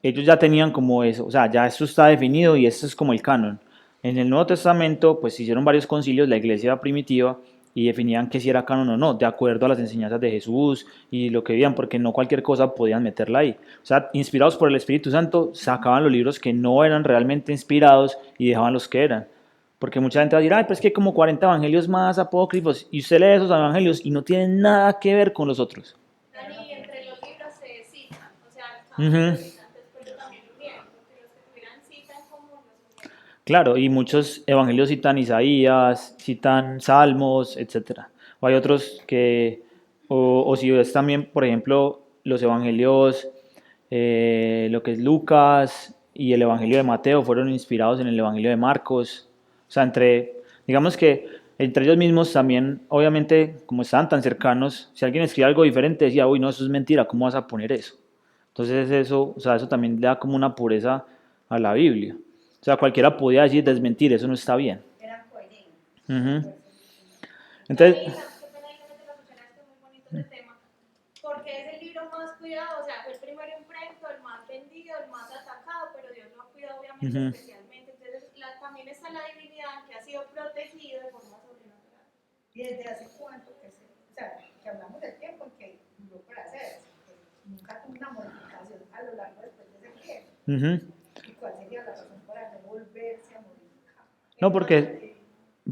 Ellos ya tenían como eso, o sea, ya esto está definido y esto es como el canon. En el Nuevo Testamento, pues hicieron varios concilios, la iglesia primitiva, y definían que si era canon o no, de acuerdo a las enseñanzas de Jesús y lo que veían, porque no cualquier cosa podían meterla ahí. O sea, inspirados por el Espíritu Santo, sacaban los libros que no eran realmente inspirados y dejaban los que eran. Porque mucha gente va a decir, ay, pues que hay como 40 evangelios más apócrifos, y usted lee esos evangelios y no tienen nada que ver con los otros. Dani, entre los libros se citan, o sea, Ujú. después yo también lo vieron, porque los que tuvieran cita en común no se Claro, y muchos evangelios citan Isaías, citan Salmos, etcétera. O hay otros que, o si ves también, por ejemplo, los evangelios, lo que es Lucas y el evangelio de Mateo fueron inspirados en el evangelio de Marcos. O sea, digamos que entre ellos mismos también, obviamente, como estaban tan cercanos, si alguien escribe algo diferente, decía, uy, no, eso es mentira, ¿cómo vas a poner eso? Entonces eso, o sea, eso también le da como una pureza a la Biblia. O sea, cualquiera podía decir desmentir, eso no está bien. Eran coherentes. Ujú. Dani, Entonces, qué pena que me te la cuchara, es muy bonito ese tema, porque es el libro más cuidado, o sea, fue el primero impreso, el más vendido, el más atacado, pero Dios lo ha cuidado obviamente Ujú. especialmente. Entonces, también está la divinidad que ha sido protegido de forma sobrenatural. ¿Y desde hace cuánto o sea, que hablamos del tiempo en que duró para hacer? Nunca tuvo una modificación a lo largo después de ese tiempo. ¿Y cuál sería la razón para no volverse a modificar? no,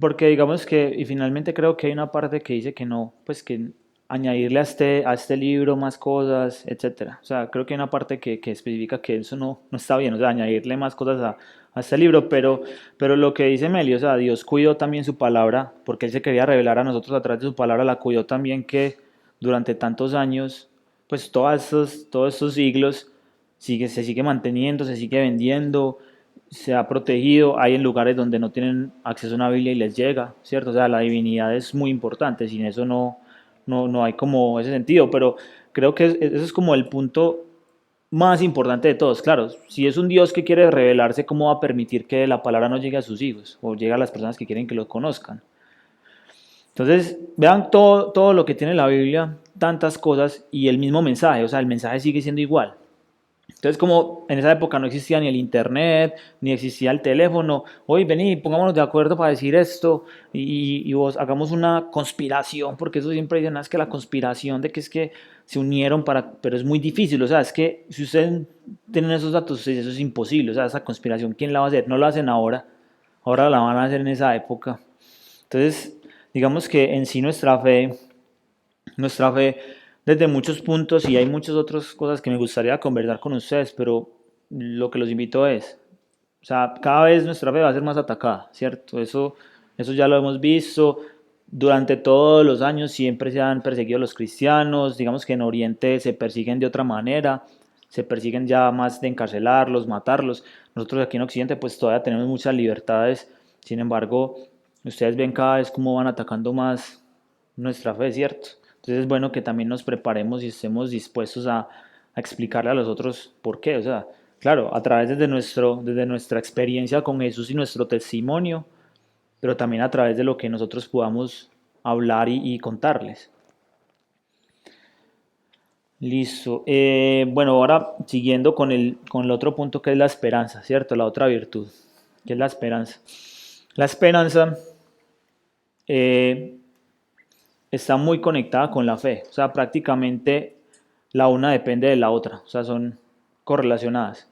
porque digamos que, y finalmente creo que hay una parte que dice que no, pues que añadirle a este libro más cosas, etcétera. O sea, creo que hay una parte que especifica que eso no está bien, o sea, añadirle más cosas a este libro, pero lo que dice Meli, o sea, Dios cuidó también su palabra, porque Él se quería revelar a nosotros a través de su palabra, la cuidó también que durante tantos años, pues todos estos siglos, se sigue manteniendo, se sigue vendiendo, se ha protegido, hay en lugares donde no tienen acceso a una Biblia y les llega, ¿cierto? O sea, la divinidad es muy importante, sin eso no hay como ese sentido, pero creo que ese es como el punto más importante de todos. Claro, si es un Dios que quiere revelarse, ¿cómo va a permitir que la palabra no llegue a sus hijos o llegue a las personas que quieren que lo conozcan? Entonces, vean todo lo que tiene la Biblia, tantas cosas y el mismo mensaje, o sea, el mensaje sigue siendo igual. Entonces, como en esa época no existía ni el internet, ni existía el teléfono, hoy vení, pongámonos de acuerdo para decir esto y vos hagamos una conspiración, porque eso siempre dicen, "Ah, es que la conspiración de que es que se unieron para", pero es muy difícil, o sea, es que si ustedes tienen esos datos, eso es imposible, o sea, esa conspiración, ¿quién la va a hacer? No lo hacen ahora, ahora la van a hacer en esa época. Entonces, digamos que en sí nuestra fe desde muchos puntos y hay muchas otras cosas que me gustaría conversar con ustedes, pero lo que los invito es, o sea, cada vez nuestra fe va a ser más atacada, ¿cierto? Eso ya lo hemos visto. Durante todos los años siempre se han perseguido los cristianos, digamos que en Oriente se persiguen de otra manera, se persiguen ya más de encarcelarlos, matarlos. Nosotros aquí en Occidente pues todavía tenemos muchas libertades, sin embargo, ustedes ven cada vez cómo van atacando más nuestra fe, ¿cierto? Entonces es bueno que también nos preparemos y estemos dispuestos a explicarle a los otros por qué. O sea, claro, a través desde nuestra experiencia con Jesús y nuestro testimonio, pero también a través de lo que nosotros podamos hablar y contarles. Listo. Bueno, ahora siguiendo con el otro punto que es la esperanza, ¿cierto? La otra virtud, que es la esperanza. La esperanza eh, está muy conectada con la fe, o sea, prácticamente la una depende de la otra, o sea, son correlacionadas.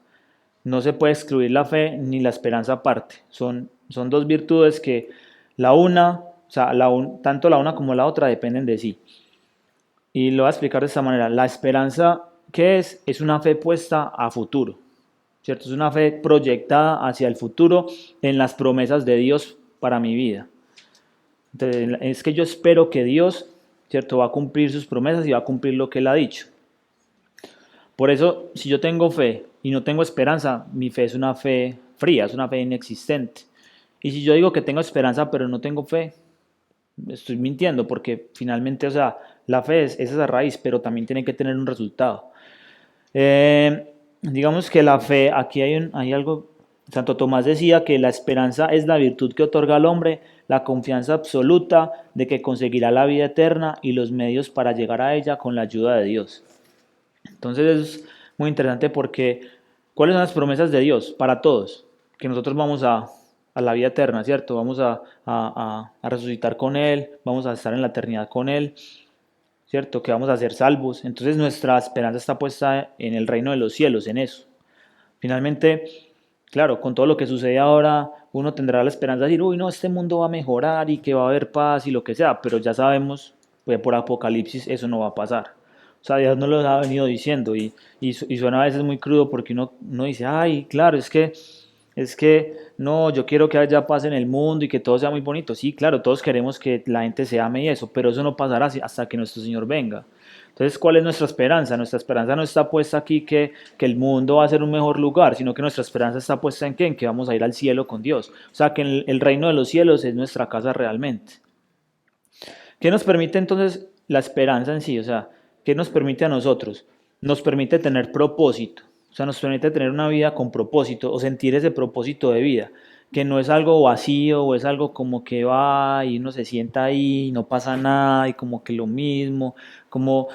No se puede excluir la fe ni la esperanza aparte, son dos virtudes que la una, o sea, tanto la una como la otra dependen de sí. Y lo voy a explicar de esta manera, la esperanza, ¿qué es? Es una fe puesta a futuro, ¿cierto? Es una fe proyectada hacia el futuro en las promesas de Dios para mi vida. Entonces, es que yo espero que Dios, ¿cierto?, va a cumplir sus promesas y va a cumplir lo que Él ha dicho. Por eso, si yo tengo fe y no tengo esperanza, mi fe es una fe fría, es una fe inexistente. Y si yo digo que tengo esperanza pero no tengo fe, estoy mintiendo porque finalmente, o sea, la fe es esa raíz, pero también tiene que tener un resultado. Digamos que la fe, aquí hay algo, Santo Tomás decía que la esperanza es la virtud que otorga al hombre la confianza absoluta de que conseguirá la vida eterna y los medios para llegar a ella con la ayuda de Dios. Entonces es muy interesante porque ¿cuáles son las promesas de Dios para todos? Que nosotros vamos a la vida eterna, ¿cierto? Vamos a resucitar con Él, vamos a estar en la eternidad con Él, ¿cierto? Que vamos a ser salvos. Entonces nuestra esperanza está puesta en el reino de los cielos, en eso. Finalmente, claro, con todo lo que sucede ahora, uno tendrá la esperanza de decir, uy, no, este mundo va a mejorar y que va a haber paz y lo que sea, pero ya sabemos, pues por Apocalipsis eso no va a pasar. O sea, Dios nos lo ha venido diciendo y suena a veces muy crudo porque uno dice, ay, claro, es que no, yo quiero que haya paz en el mundo y que todo sea muy bonito. Sí, claro, todos queremos que la gente se ame y eso, pero eso no pasará hasta que nuestro Señor venga. Entonces, ¿cuál es nuestra esperanza? Nuestra esperanza no está puesta aquí que el mundo va a ser un mejor lugar, sino que nuestra esperanza está puesta en qué? En que vamos a ir al cielo con Dios. O sea, que el reino de los cielos es nuestra casa realmente. ¿Qué nos permite entonces la esperanza en sí? O sea, ¿qué nos permite a nosotros? Nos permite tener propósito. O sea, nos permite tener una vida con propósito o sentir ese propósito de vida, que no es algo vacío o es algo como que va y uno se sienta ahí y no pasa nada y como que lo mismo, como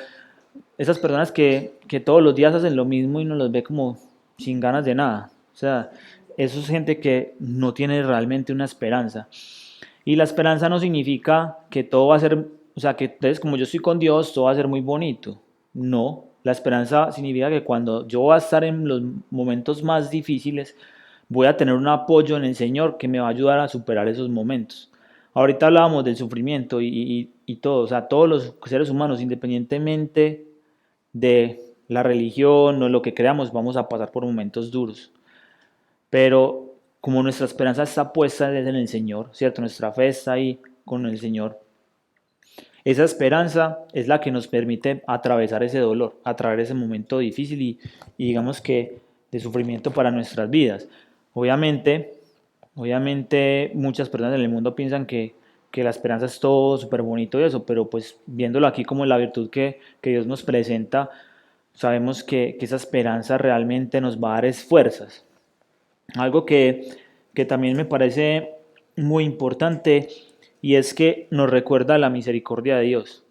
esas personas que todos los días hacen lo mismo y uno los ve como sin ganas de nada. O sea, eso es gente que no tiene realmente una esperanza. Y la esperanza no significa que todo va a ser, o sea, que entonces como yo estoy con Dios, todo va a ser muy bonito. No, la esperanza significa que cuando yo voy a estar en los momentos más difíciles, voy a tener un apoyo en el Señor que me va a ayudar a superar esos momentos. Ahorita hablábamos del sufrimiento y todo, o sea, todos los seres humanos, independientemente de la religión o lo que creamos, vamos a pasar por momentos duros. Pero como nuestra esperanza está puesta en el Señor, ¿cierto? Nuestra fe está ahí con el Señor. Esa esperanza es la que nos permite atravesar ese dolor, atravesar ese momento difícil y digamos que de sufrimiento para nuestras vidas. Obviamente muchas personas en el mundo piensan que la esperanza es todo súper bonito y eso, pero pues viéndolo aquí como la virtud que Dios nos presenta, sabemos que esa esperanza realmente nos va a dar fuerzas. Algo que también me parece muy importante y es que nos recuerda la misericordia de Dios.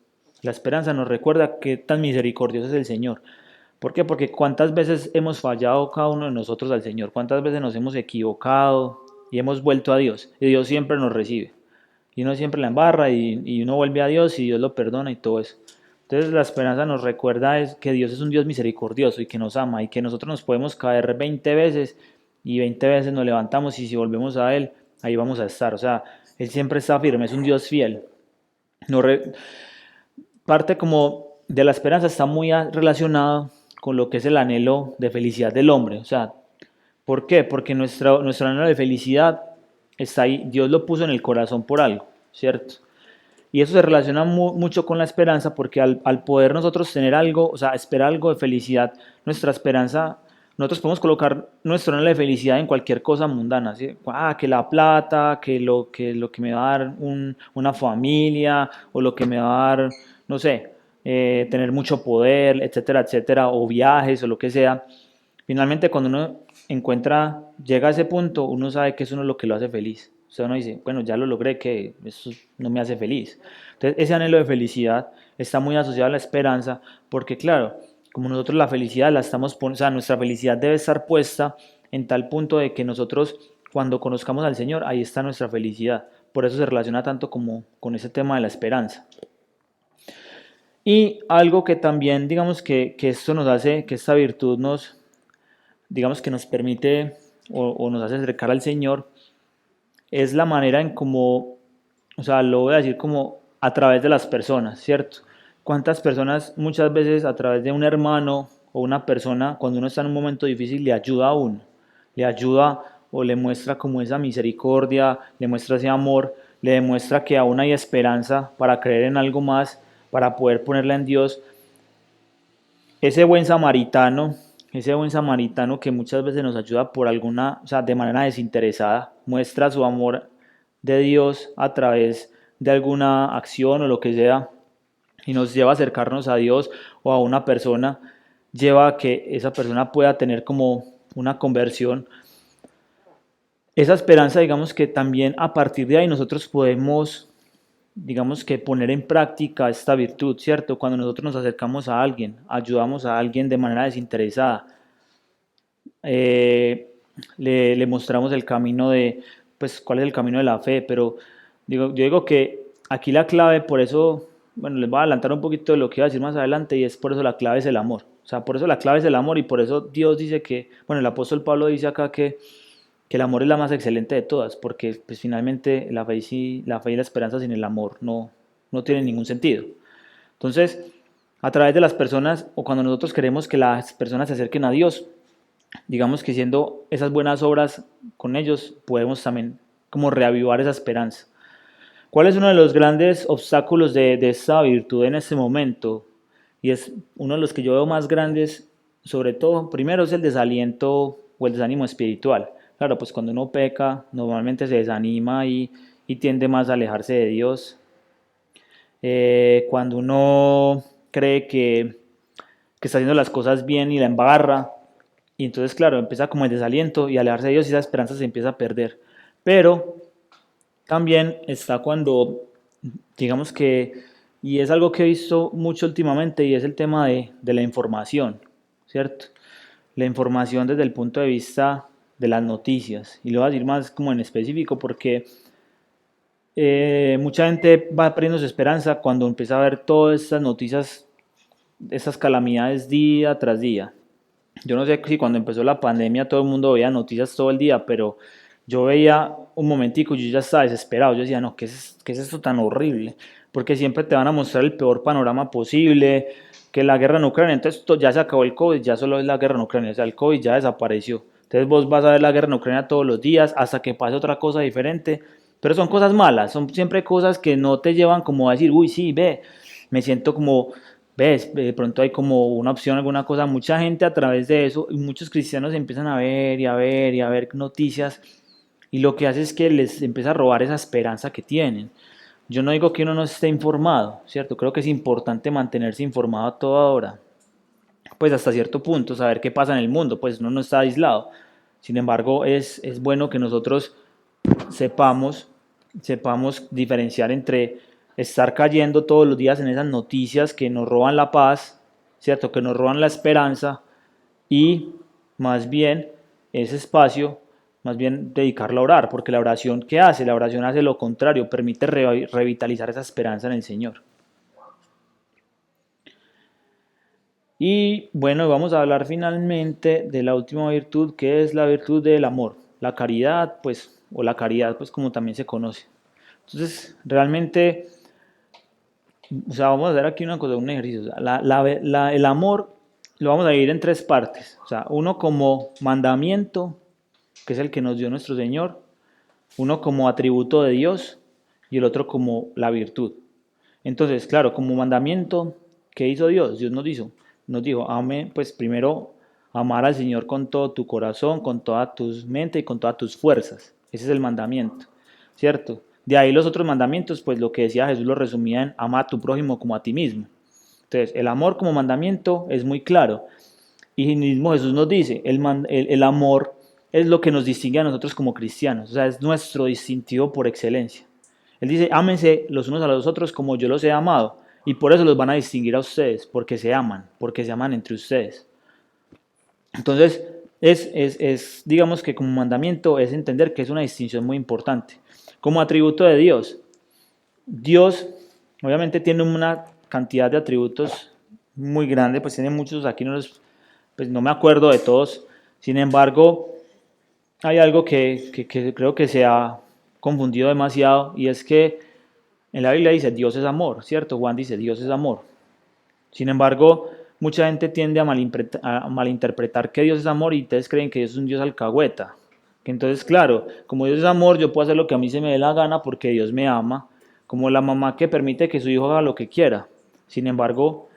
La esperanza nos recuerda qué tan misericordioso es el Señor. ¿Por qué? Porque cuántas veces hemos fallado cada uno de nosotros al Señor, cuántas veces nos hemos equivocado y hemos vuelto a Dios, y Dios siempre nos recibe. Y uno siempre la embarra y uno vuelve a Dios y Dios lo perdona y todo eso. Entonces la esperanza nos recuerda es que Dios es un Dios misericordioso y que nos ama y que nosotros nos podemos caer 20 veces y 20 veces nos levantamos y si volvemos a Él, ahí vamos a estar. O sea, Él siempre está firme, es un Dios fiel. Parte como de la esperanza está muy relacionado con lo que es el anhelo de felicidad del hombre. O sea, ¿por qué? Porque nuestro anhelo de felicidad está ahí, Dios lo puso en el corazón por algo, ¿cierto? Y eso se relaciona mucho con la esperanza porque al poder nosotros tener algo, o sea, esperar algo de felicidad, nuestra esperanza, nosotros podemos colocar nuestro anhelo de felicidad en cualquier cosa mundana, ¿sí? Que la plata, que me va a dar una familia, o lo que me va a dar, no sé, tener mucho poder, etcétera, etcétera, o viajes, o lo que sea. Finalmente, cuando uno llega a ese punto, uno sabe que eso no es lo que lo hace feliz. O sea, uno dice, bueno, ya lo logré, que eso no me hace feliz. Entonces, ese anhelo de felicidad está muy asociado a la esperanza, porque claro, como nosotros la felicidad la estamos poniendo, o sea, nuestra felicidad debe estar puesta en tal punto de que nosotros, cuando conozcamos al Señor, ahí está nuestra felicidad. Por eso se relaciona tanto como con ese tema de la esperanza. Y algo que también, digamos que esto nos hace, que esta virtud digamos que nos permite o nos hace acercar al Señor, es la manera en cómo, o sea, lo voy a decir como a través de las personas, ¿cierto? ¿Cuántas personas muchas veces a través de un hermano o una persona, cuando uno está en un momento difícil, le ayuda a uno? Le ayuda o le muestra como esa misericordia, le muestra ese amor, le demuestra que aún hay esperanza para creer en algo más, para poder ponerla en Dios. Ese buen samaritano que muchas veces nos ayuda por alguna, o sea, de manera desinteresada, muestra su amor de Dios a través de alguna acción o lo que sea, y nos lleva a acercarnos a Dios o a una persona, lleva a que esa persona pueda tener como una conversión. Esa esperanza, digamos que también a partir de ahí nosotros podemos, digamos que poner en práctica esta virtud, ¿cierto? Cuando nosotros nos acercamos a alguien, ayudamos a alguien de manera desinteresada, le mostramos el camino pues, cuál es el camino de la fe, pero yo digo que aquí la clave, por eso, bueno, les voy a adelantar un poquito de lo que iba a decir más adelante, y es por eso la clave es el amor. O sea, por eso la clave es el amor, y por eso Dios dice que, bueno, el apóstol Pablo dice acá que el amor es la más excelente de todas, porque pues finalmente la fe y la esperanza sin el amor no tienen ningún sentido. Entonces, a través de las personas, o cuando nosotros queremos que las personas se acerquen a Dios, digamos que haciendo esas buenas obras con ellos, podemos también como reavivar esa esperanza. ¿Cuál es uno de los grandes obstáculos de esta virtud en este momento? Y es uno de los que yo veo más grandes, sobre todo, primero es el desaliento o el desánimo espiritual. Claro, pues cuando uno peca, normalmente se desanima y tiende más a alejarse de Dios. Cuando uno cree que está haciendo las cosas bien y la embarra, y entonces, claro, empieza como el desaliento y alejarse de Dios y esa esperanza se empieza a perder. Pero también está cuando, digamos que, y es algo que he visto mucho últimamente, y es el tema de la información, ¿cierto? La información desde el punto de vista de las noticias, y lo voy a decir más como en específico porque mucha gente va perdiendo su esperanza cuando empieza a ver todas estas noticias, estas calamidades día tras día. Yo no sé si cuando empezó la pandemia todo el mundo veía noticias todo el día, pero yo veía un momentico y yo ya estaba desesperado. Yo decía, no, ¿qué es esto tan horrible? Porque siempre te van a mostrar el peor panorama posible, que la guerra en Ucrania, entonces ya se acabó el COVID, ya solo es la guerra en Ucrania, o sea, el COVID ya desapareció. Entonces vos vas a ver la guerra en Ucrania todos los días hasta que pase otra cosa diferente, pero son cosas malas, son siempre cosas que no te llevan como a decir, uy, sí, ve, me siento como, ves, de pronto hay como una opción, alguna cosa, mucha gente a través de eso, y muchos cristianos empiezan a ver y a ver y a ver noticias, y lo que hace es que les empieza a robar esa esperanza que tienen. Yo no digo que uno no esté informado, ¿cierto? Creo que es importante mantenerse informado a toda hora, pues hasta cierto punto, saber qué pasa en el mundo, pues uno no está aislado. Sin embargo, es bueno que nosotros sepamos diferenciar entre estar cayendo todos los días en esas noticias que nos roban la paz, ¿cierto? Que nos roban la esperanza, y más bien ese espacio, más bien dedicarlo a orar, porque la oración, ¿qué hace? La oración hace lo contrario, permite revitalizar esa esperanza en el Señor. Y bueno, vamos a hablar finalmente de la última virtud, que es la virtud del amor, la caridad, pues, o la caridad, pues como también se conoce. Entonces, realmente, o sea, vamos a hacer aquí una cosa, un ejercicio. O sea, el amor lo vamos a dividir en tres partes. O sea, uno como mandamiento, que es el que nos dio nuestro Señor, uno como atributo de Dios y el otro como la virtud. Entonces, claro, como mandamiento, ¿qué hizo Dios? Dios nos dijo, ame, pues primero amar al Señor con todo tu corazón, con toda tu mente y con todas tus fuerzas. Ese es el mandamiento, ¿cierto? De ahí los otros mandamientos, pues lo que decía Jesús lo resumía en ama a tu prójimo como a ti mismo. Entonces, el amor como mandamiento es muy claro. Y mismo Jesús nos dice, el amor es lo que nos distingue a nosotros como cristianos, o sea, es nuestro distintivo por excelencia. Él dice, ámense los unos a los otros como yo los he amado, y por eso los van a distinguir a ustedes, porque se aman entre ustedes. Entonces, digamos que como mandamiento es entender que es una distinción muy importante. Como atributo de Dios, Dios obviamente tiene una cantidad de atributos muy grande, pues tiene muchos, aquí pues no me acuerdo de todos. Sin embargo, hay algo que creo que se ha confundido demasiado, y es que en la Biblia dice Dios es amor, ¿cierto? Juan dice Dios es amor. Sin embargo, mucha gente tiende a malinterpretar que Dios es amor, y ustedes creen que Dios es un Dios alcahueta. Que entonces, claro, como Dios es amor, yo puedo hacer lo que a mí se me dé la gana porque Dios me ama, como la mamá que permite que su hijo haga lo que quiera. Sin embargo,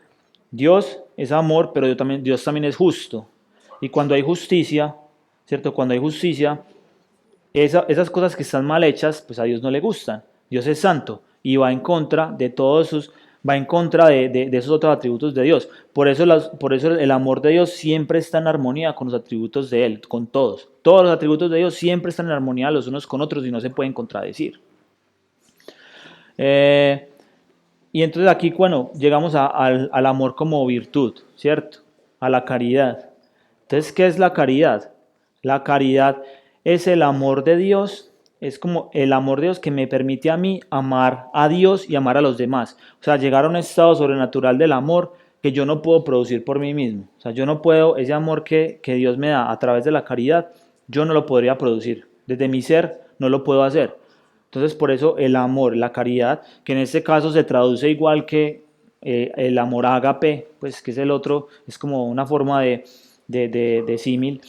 Dios es amor, pero Dios también es justo. Y cuando hay justicia, ¿cierto? Cuando hay justicia, esas cosas que están mal hechas, pues a Dios no le gustan. Dios es santo y va en contra de va en contra de esos otros atributos de Dios. Por eso el amor de Dios siempre está en armonía con los atributos de Él, con todos. Todos los atributos de Dios siempre están en armonía los unos con otros y no se pueden contradecir. Y entonces aquí, bueno, llegamos al amor como virtud, ¿cierto? A la caridad. Entonces, ¿qué es la caridad? La caridad es el amor de Dios, es como el amor de Dios que me permite a mí amar a Dios y amar a los demás. O sea, llegar a un estado sobrenatural del amor que yo no puedo producir por mí mismo. O sea, yo no puedo, ese amor que Dios me da a través de la caridad, yo no lo podría producir. Desde mi ser no lo puedo hacer. Entonces, por eso el amor, la caridad, que en este caso se traduce igual que el amor ágape, pues que es el otro, es como una forma de símil.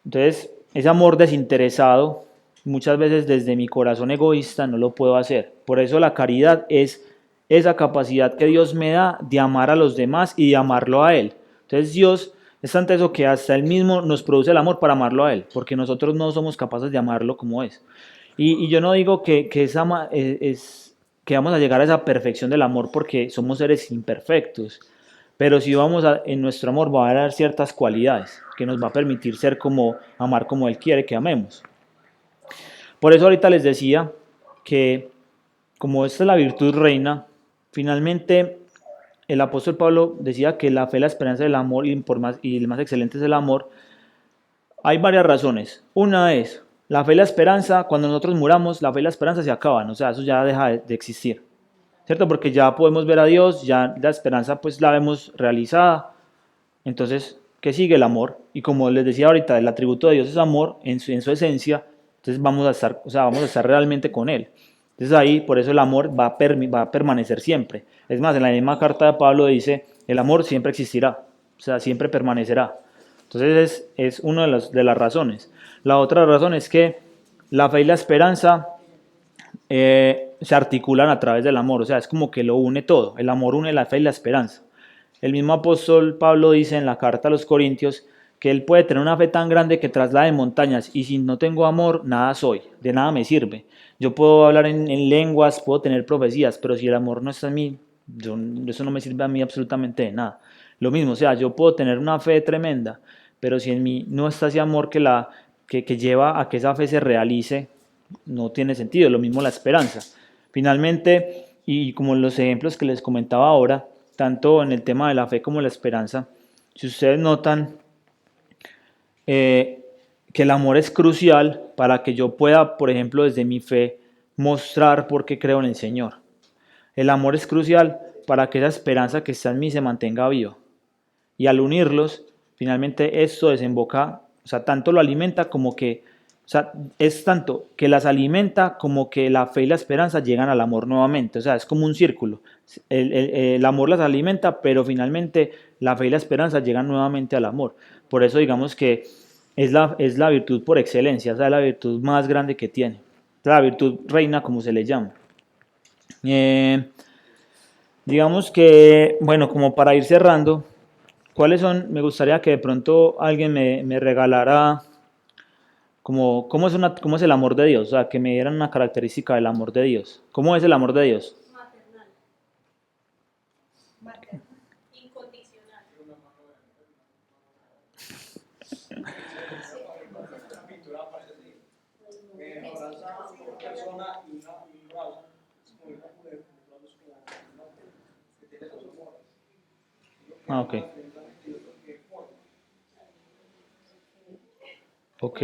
Entonces, ese amor desinteresado, muchas veces desde mi corazón egoísta no lo puedo hacer. Por eso la caridad es esa capacidad que Dios me da de amar a los demás y de amarlo a Él. Entonces Dios es tanto eso que hasta Él mismo nos produce el amor para amarlo a Él, porque nosotros no somos capaces de amarlo como es. Y yo no digo que vamos a llegar a esa perfección del amor porque somos seres imperfectos, pero sí en nuestro amor va a haber ciertas cualidades que nos va a permitir amar como Él quiere que amemos. Por eso ahorita les decía que como esta es la virtud reina, finalmente el apóstol Pablo decía que la fe, la esperanza, el amor y el más excelente es el amor. Hay varias razones. Una es la fe y la esperanza. Cuando nosotros muramos, la fe y la esperanza se acaban, o sea, eso ya deja de existir, ¿cierto? Porque ya podemos ver a Dios, ya la esperanza pues la vemos realizada. Entonces, ¿qué sigue? El amor. Y como les decía ahorita, el atributo de Dios es amor en su esencia. Entonces vamos a estar realmente con Él. Entonces ahí, por eso el amor va a permanecer siempre. Es más, en la misma carta de Pablo dice, el amor siempre existirá, o sea, siempre permanecerá. Entonces es una de las razones. La otra razón es que la fe y la esperanza se articulan a través del amor, o sea, es como que lo une todo. El amor une la fe y la esperanza. El mismo apóstol Pablo dice en la carta a los Corintios que él puede tener una fe tan grande que traslade montañas, y si no tengo amor, nada soy, de nada me sirve. Yo puedo hablar en lenguas, puedo tener profecías, pero si el amor no está en mí, eso no me sirve a mí absolutamente de nada. Lo mismo, o sea, yo puedo tener una fe tremenda, pero si en mí no está ese amor que lleva a que esa fe se realice, no tiene sentido. Lo mismo la esperanza. Finalmente, y como los ejemplos que les comentaba ahora, tanto en el tema de la fe como la esperanza, si ustedes notan que el amor es crucial para que yo pueda, por ejemplo, desde mi fe, mostrar por qué creo en el Señor. El amor es crucial para que esa esperanza que está en mí se mantenga viva. Y al unirlos, finalmente esto desemboca, o sea, tanto lo alimenta como que, o sea, es tanto que las alimenta como que la fe y la esperanza llegan al amor nuevamente. O sea, es como un círculo. El amor las alimenta, pero finalmente la fe y la esperanza llegan nuevamente al amor. Por eso digamos que es la virtud por excelencia, o sea, la virtud más grande que tiene. La virtud reina, como se le llama. Digamos que, bueno, como para ir cerrando, ¿cuáles son? Me gustaría que de pronto alguien me regalara como, cómo es el amor de Dios, o sea, que me dieran una característica del amor de Dios. ¿Cómo es el amor de Dios? Maternal, Maternal. incondicional. Una pintura aparece así. Me abraza una persona y un raso. Es como una mujer, un raso es como un hombre que tiene dos amores. Ah, ok. Ok.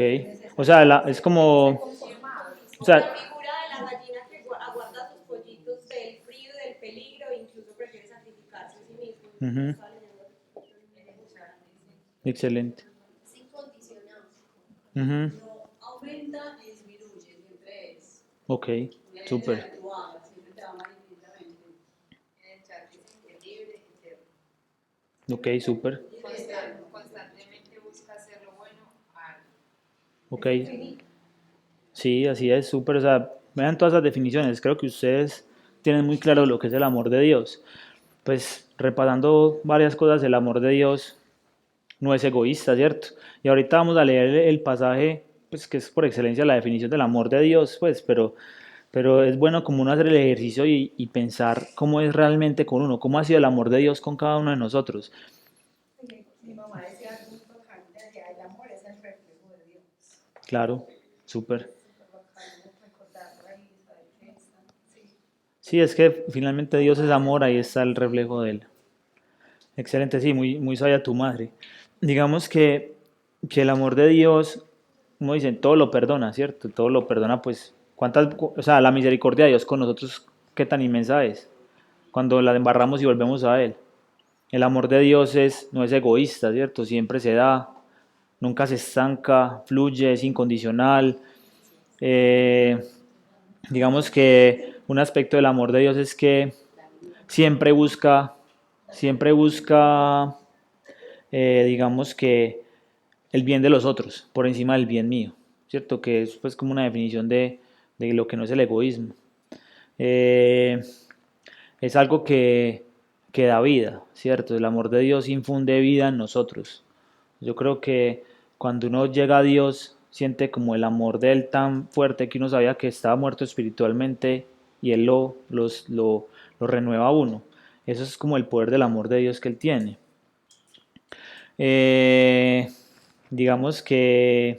O sea, es como, o sea, La figura de la gallina que aguarda a sus pollitos del frío y del peligro e incluso prefiere sacrificarse a sí mismo. ujú, excelente. Es incondicional. Ujú, No aumenta ni disminuye, siempre es. ok, súper. Tú amas, siempre te va a amar infinitamente. En el chat dicen que libre y eterno. Ok, súper. Constantemente busca hacer lo bueno a alguien. Ok. Sí, así es, súper. O sea, vean todas las definiciones. Creo que ustedes tienen muy claro lo que es el amor de Dios. Pues repasando varias cosas, el amor de Dios no es egoísta, ¿cierto? Y ahorita vamos a leer el pasaje, pues que es por excelencia la definición del amor de Dios, pues, pero es bueno como uno hacer el ejercicio y pensar cómo es realmente con uno, cómo ha sido el amor de Dios con cada uno de nosotros. Mi mamá decía algo muy bacán, decía, el amor es el reflejo de Dios. Claro, súper. Súper bacán recordarlo ahí, saber que está. Sí. Sí, es que finalmente Dios es amor, ahí está el reflejo de él. Excelente, sí, muy, muy sabia tu madre. Digamos que el amor de Dios, como dicen, todo lo perdona, ¿cierto? Todo lo perdona, pues, o sea, la misericordia de Dios con nosotros, qué tan inmensa es, cuando la embarramos y volvemos a Él. El amor de Dios no es egoísta, ¿cierto? Siempre se da, nunca se estanca, fluye, es incondicional. Eh, digamos que un aspecto del amor de Dios es que siempre busca, siempre busca digamos que el bien de los otros por encima del bien mío, ¿cierto? Que es pues como una definición de lo que no es el egoísmo. Eh, es algo que da vida, ¿cierto? El amor de Dios infunde vida en nosotros. Yo creo que cuando uno llega a Dios, siente como el amor de Él tan fuerte que uno sabía que estaba muerto espiritualmente y Él lo renueva a uno. Eso es como el poder del amor de Dios que Él tiene. Eh, digamos que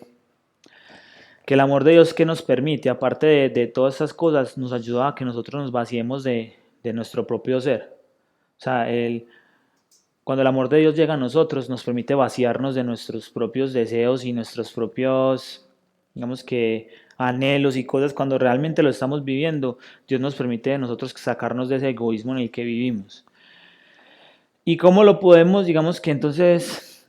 el amor de Dios que nos permite, aparte de todas estas cosas, nos ayuda a que nosotros nos vaciemos de nuestro propio ser. O sea, cuando el amor de Dios llega a nosotros, nos permite vaciarnos de nuestros propios deseos y nuestros propios, digamos que, anhelos y cosas. Cuando realmente lo estamos viviendo, Dios nos permite de nosotros sacarnos de ese egoísmo en el que vivimos. ¿Y cómo lo podemos, digamos que entonces,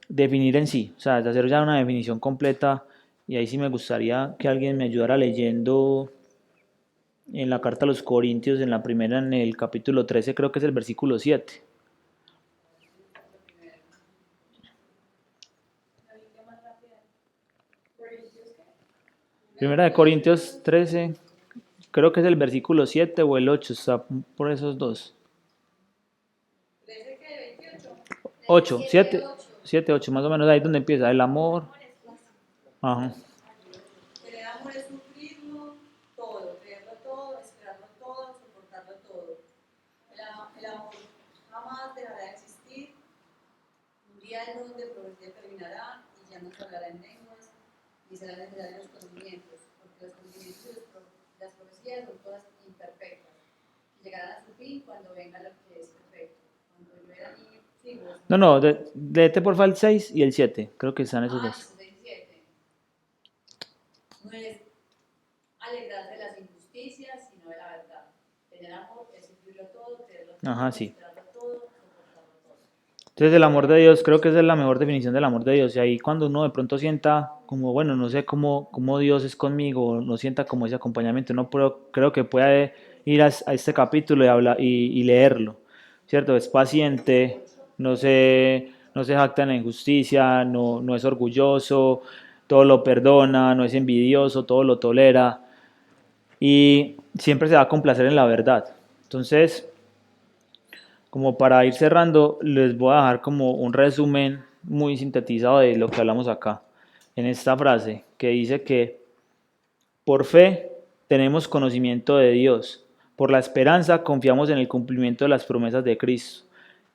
definir en sí? O sea, de hacer ya una definición completa, y ahí sí me gustaría que alguien me ayudara leyendo en la carta a los Corintios, en la primera, en el capítulo 13, creo que es el versículo 7. Primera de Corintios 13, creo que es el versículo 7 o el 8, está por esos dos. 13 que 28. 8, 7, 7, 8, más o menos ahí es donde empieza el amor. Ajá. El amor es sufrirlo todo, creerlo todo, esperarlo todo, soportarlo todo. El amor jamás dejará de existir. Un día el don de profecía terminará y ya no se hablará en lenguas, ni serán necesarios los conocimientos, porque los conocimientos y las profecías son todas imperfectas. llegarán a su fin cuando venga lo que es perfecto. Cuando yo era niño, sí, vos. No, léete porfa el 6 y el 7. Creo que están esos dos. Eso 27. No es alegrarse de las injusticias, sino de la verdad. Tener amor es sufrirlo todo, creerlo todo, Ajá, sí. esperarlo todo, soportarlo todo. Entonces el amor de Dios, creo que esa es la mejor definición del amor de Dios. Y ahí cuando uno de pronto sienta como, bueno, no sé cómo Dios es conmigo, no sienta como ese acompañamiento, no creo que pueda ir a este capítulo y leerlo, ¿cierto? Es paciente, no se jacta en la injusticia, no es orgulloso, todo lo perdona, no es envidioso, todo lo tolera y siempre se va a complacer en la verdad. Entonces, como para ir cerrando, les voy a dejar como un resumen muy sintetizado de lo que hablamos acá, en esta frase que dice que por fe tenemos conocimiento de Dios, por la esperanza confiamos en el cumplimiento de las promesas de Cristo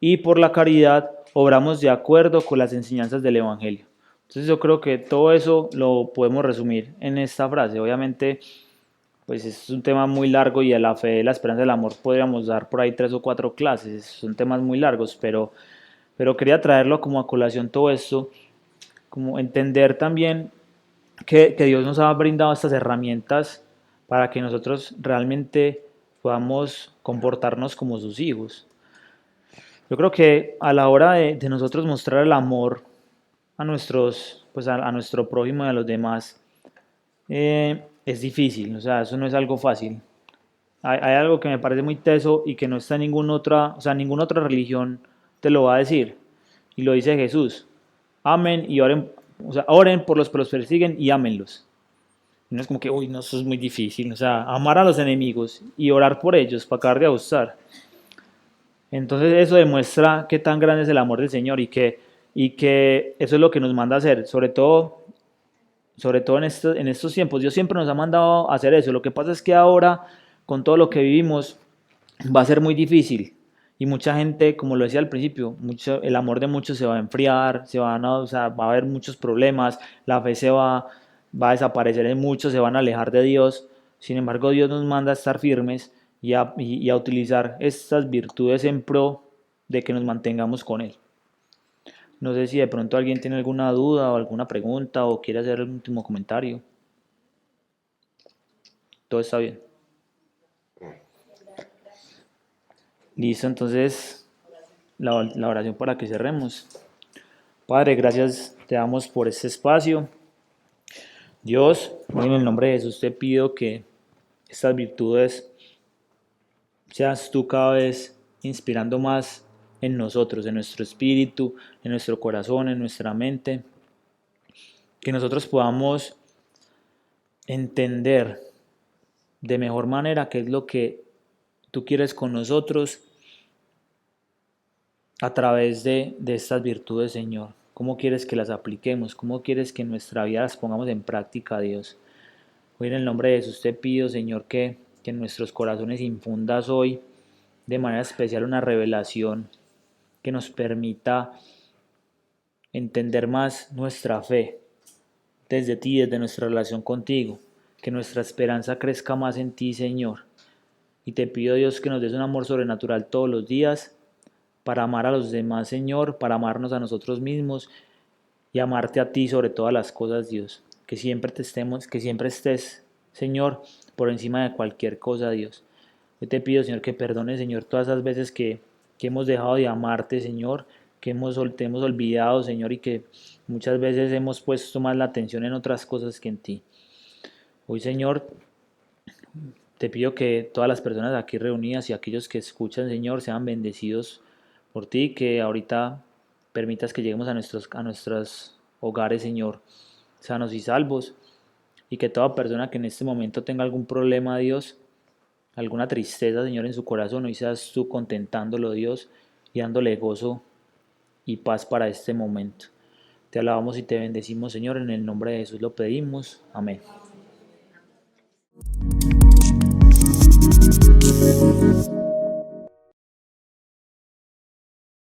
y por la caridad obramos de acuerdo con las enseñanzas del Evangelio. Entonces yo creo que todo eso lo podemos resumir en esta frase. Obviamente pues es un tema muy largo y a la fe, la esperanza del amor podríamos dar por ahí 3 o 4 clases, son temas muy largos, pero quería traerlo como a colación todo esto, como entender también que Dios nos ha brindado estas herramientas para que nosotros realmente podamos comportarnos como sus hijos. Yo creo que a la hora de nosotros mostrar el amor a nuestro prójimo y a los demás, es difícil, o sea, eso no es algo fácil. Hay algo que me parece muy teso y que no está en ninguna otra religión te lo va a decir. Y lo dice Jesús. Amen y oren, o sea, oren por los que los persiguen y ámenlos. Y no es como que, uy, no, eso es muy difícil. O sea, amar a los enemigos y orar por ellos para acabar de ajustar. Entonces eso demuestra qué tan grande es el amor del Señor y que eso es lo que nos manda a hacer, sobre todo en estos tiempos. Dios siempre nos ha mandado a hacer eso. Lo que pasa es que ahora, con todo lo que vivimos, va a ser muy difícil. Y mucha gente, como lo decía al principio, el amor de muchos se va a enfriar, o sea, va a haber muchos problemas, la fe va a desaparecer en muchos, se van a alejar de Dios. Sin embargo, Dios nos manda a estar firmes y a utilizar estas virtudes en pro de que nos mantengamos con Él. No sé si de pronto alguien tiene alguna duda o alguna pregunta o quiere hacer el último comentario. Todo está bien. Listo, entonces la oración para que cerremos. Padre, gracias te damos por este espacio. Dios, hoy en el nombre de Jesús te pido que estas virtudes seas tú cada vez inspirando más en nosotros, en nuestro espíritu, en nuestro corazón, en nuestra mente. Que nosotros podamos entender de mejor manera qué es lo que tú quieres con nosotros a través de estas virtudes, Señor. ¿Cómo quieres que las apliquemos? ¿Cómo quieres que en nuestra vida las pongamos en práctica, Dios? Hoy en el nombre de Jesús te pido, Señor, que en nuestros corazones infundas hoy de manera especial una revelación que nos permita entender más nuestra fe desde ti, desde nuestra relación contigo. Que nuestra esperanza crezca más en ti, Señor. Y te pido, Dios, que nos des un amor sobrenatural todos los días para amar a los demás, Señor, para amarnos a nosotros mismos y amarte a ti sobre todas las cosas, Dios. Que siempre estés, Señor, por encima de cualquier cosa, Dios. Yo te pido, Señor, que perdones, Señor, todas esas veces que hemos dejado de amarte, Señor, que te hemos olvidado, Señor, y que muchas veces hemos puesto más la atención en otras cosas que en ti. Hoy, Señor, te pido que todas las personas aquí reunidas y aquellos que escuchan, Señor, sean bendecidos por ti, que ahorita permitas que lleguemos a nuestros hogares, Señor, sanos y salvos, y que toda persona que en este momento tenga algún problema, Dios, alguna tristeza, Señor, en su corazón, hoy seas tú contentándolo, Dios, y dándole gozo y paz para este momento. Te alabamos y te bendecimos, Señor, en el nombre de Jesús lo pedimos. Amén.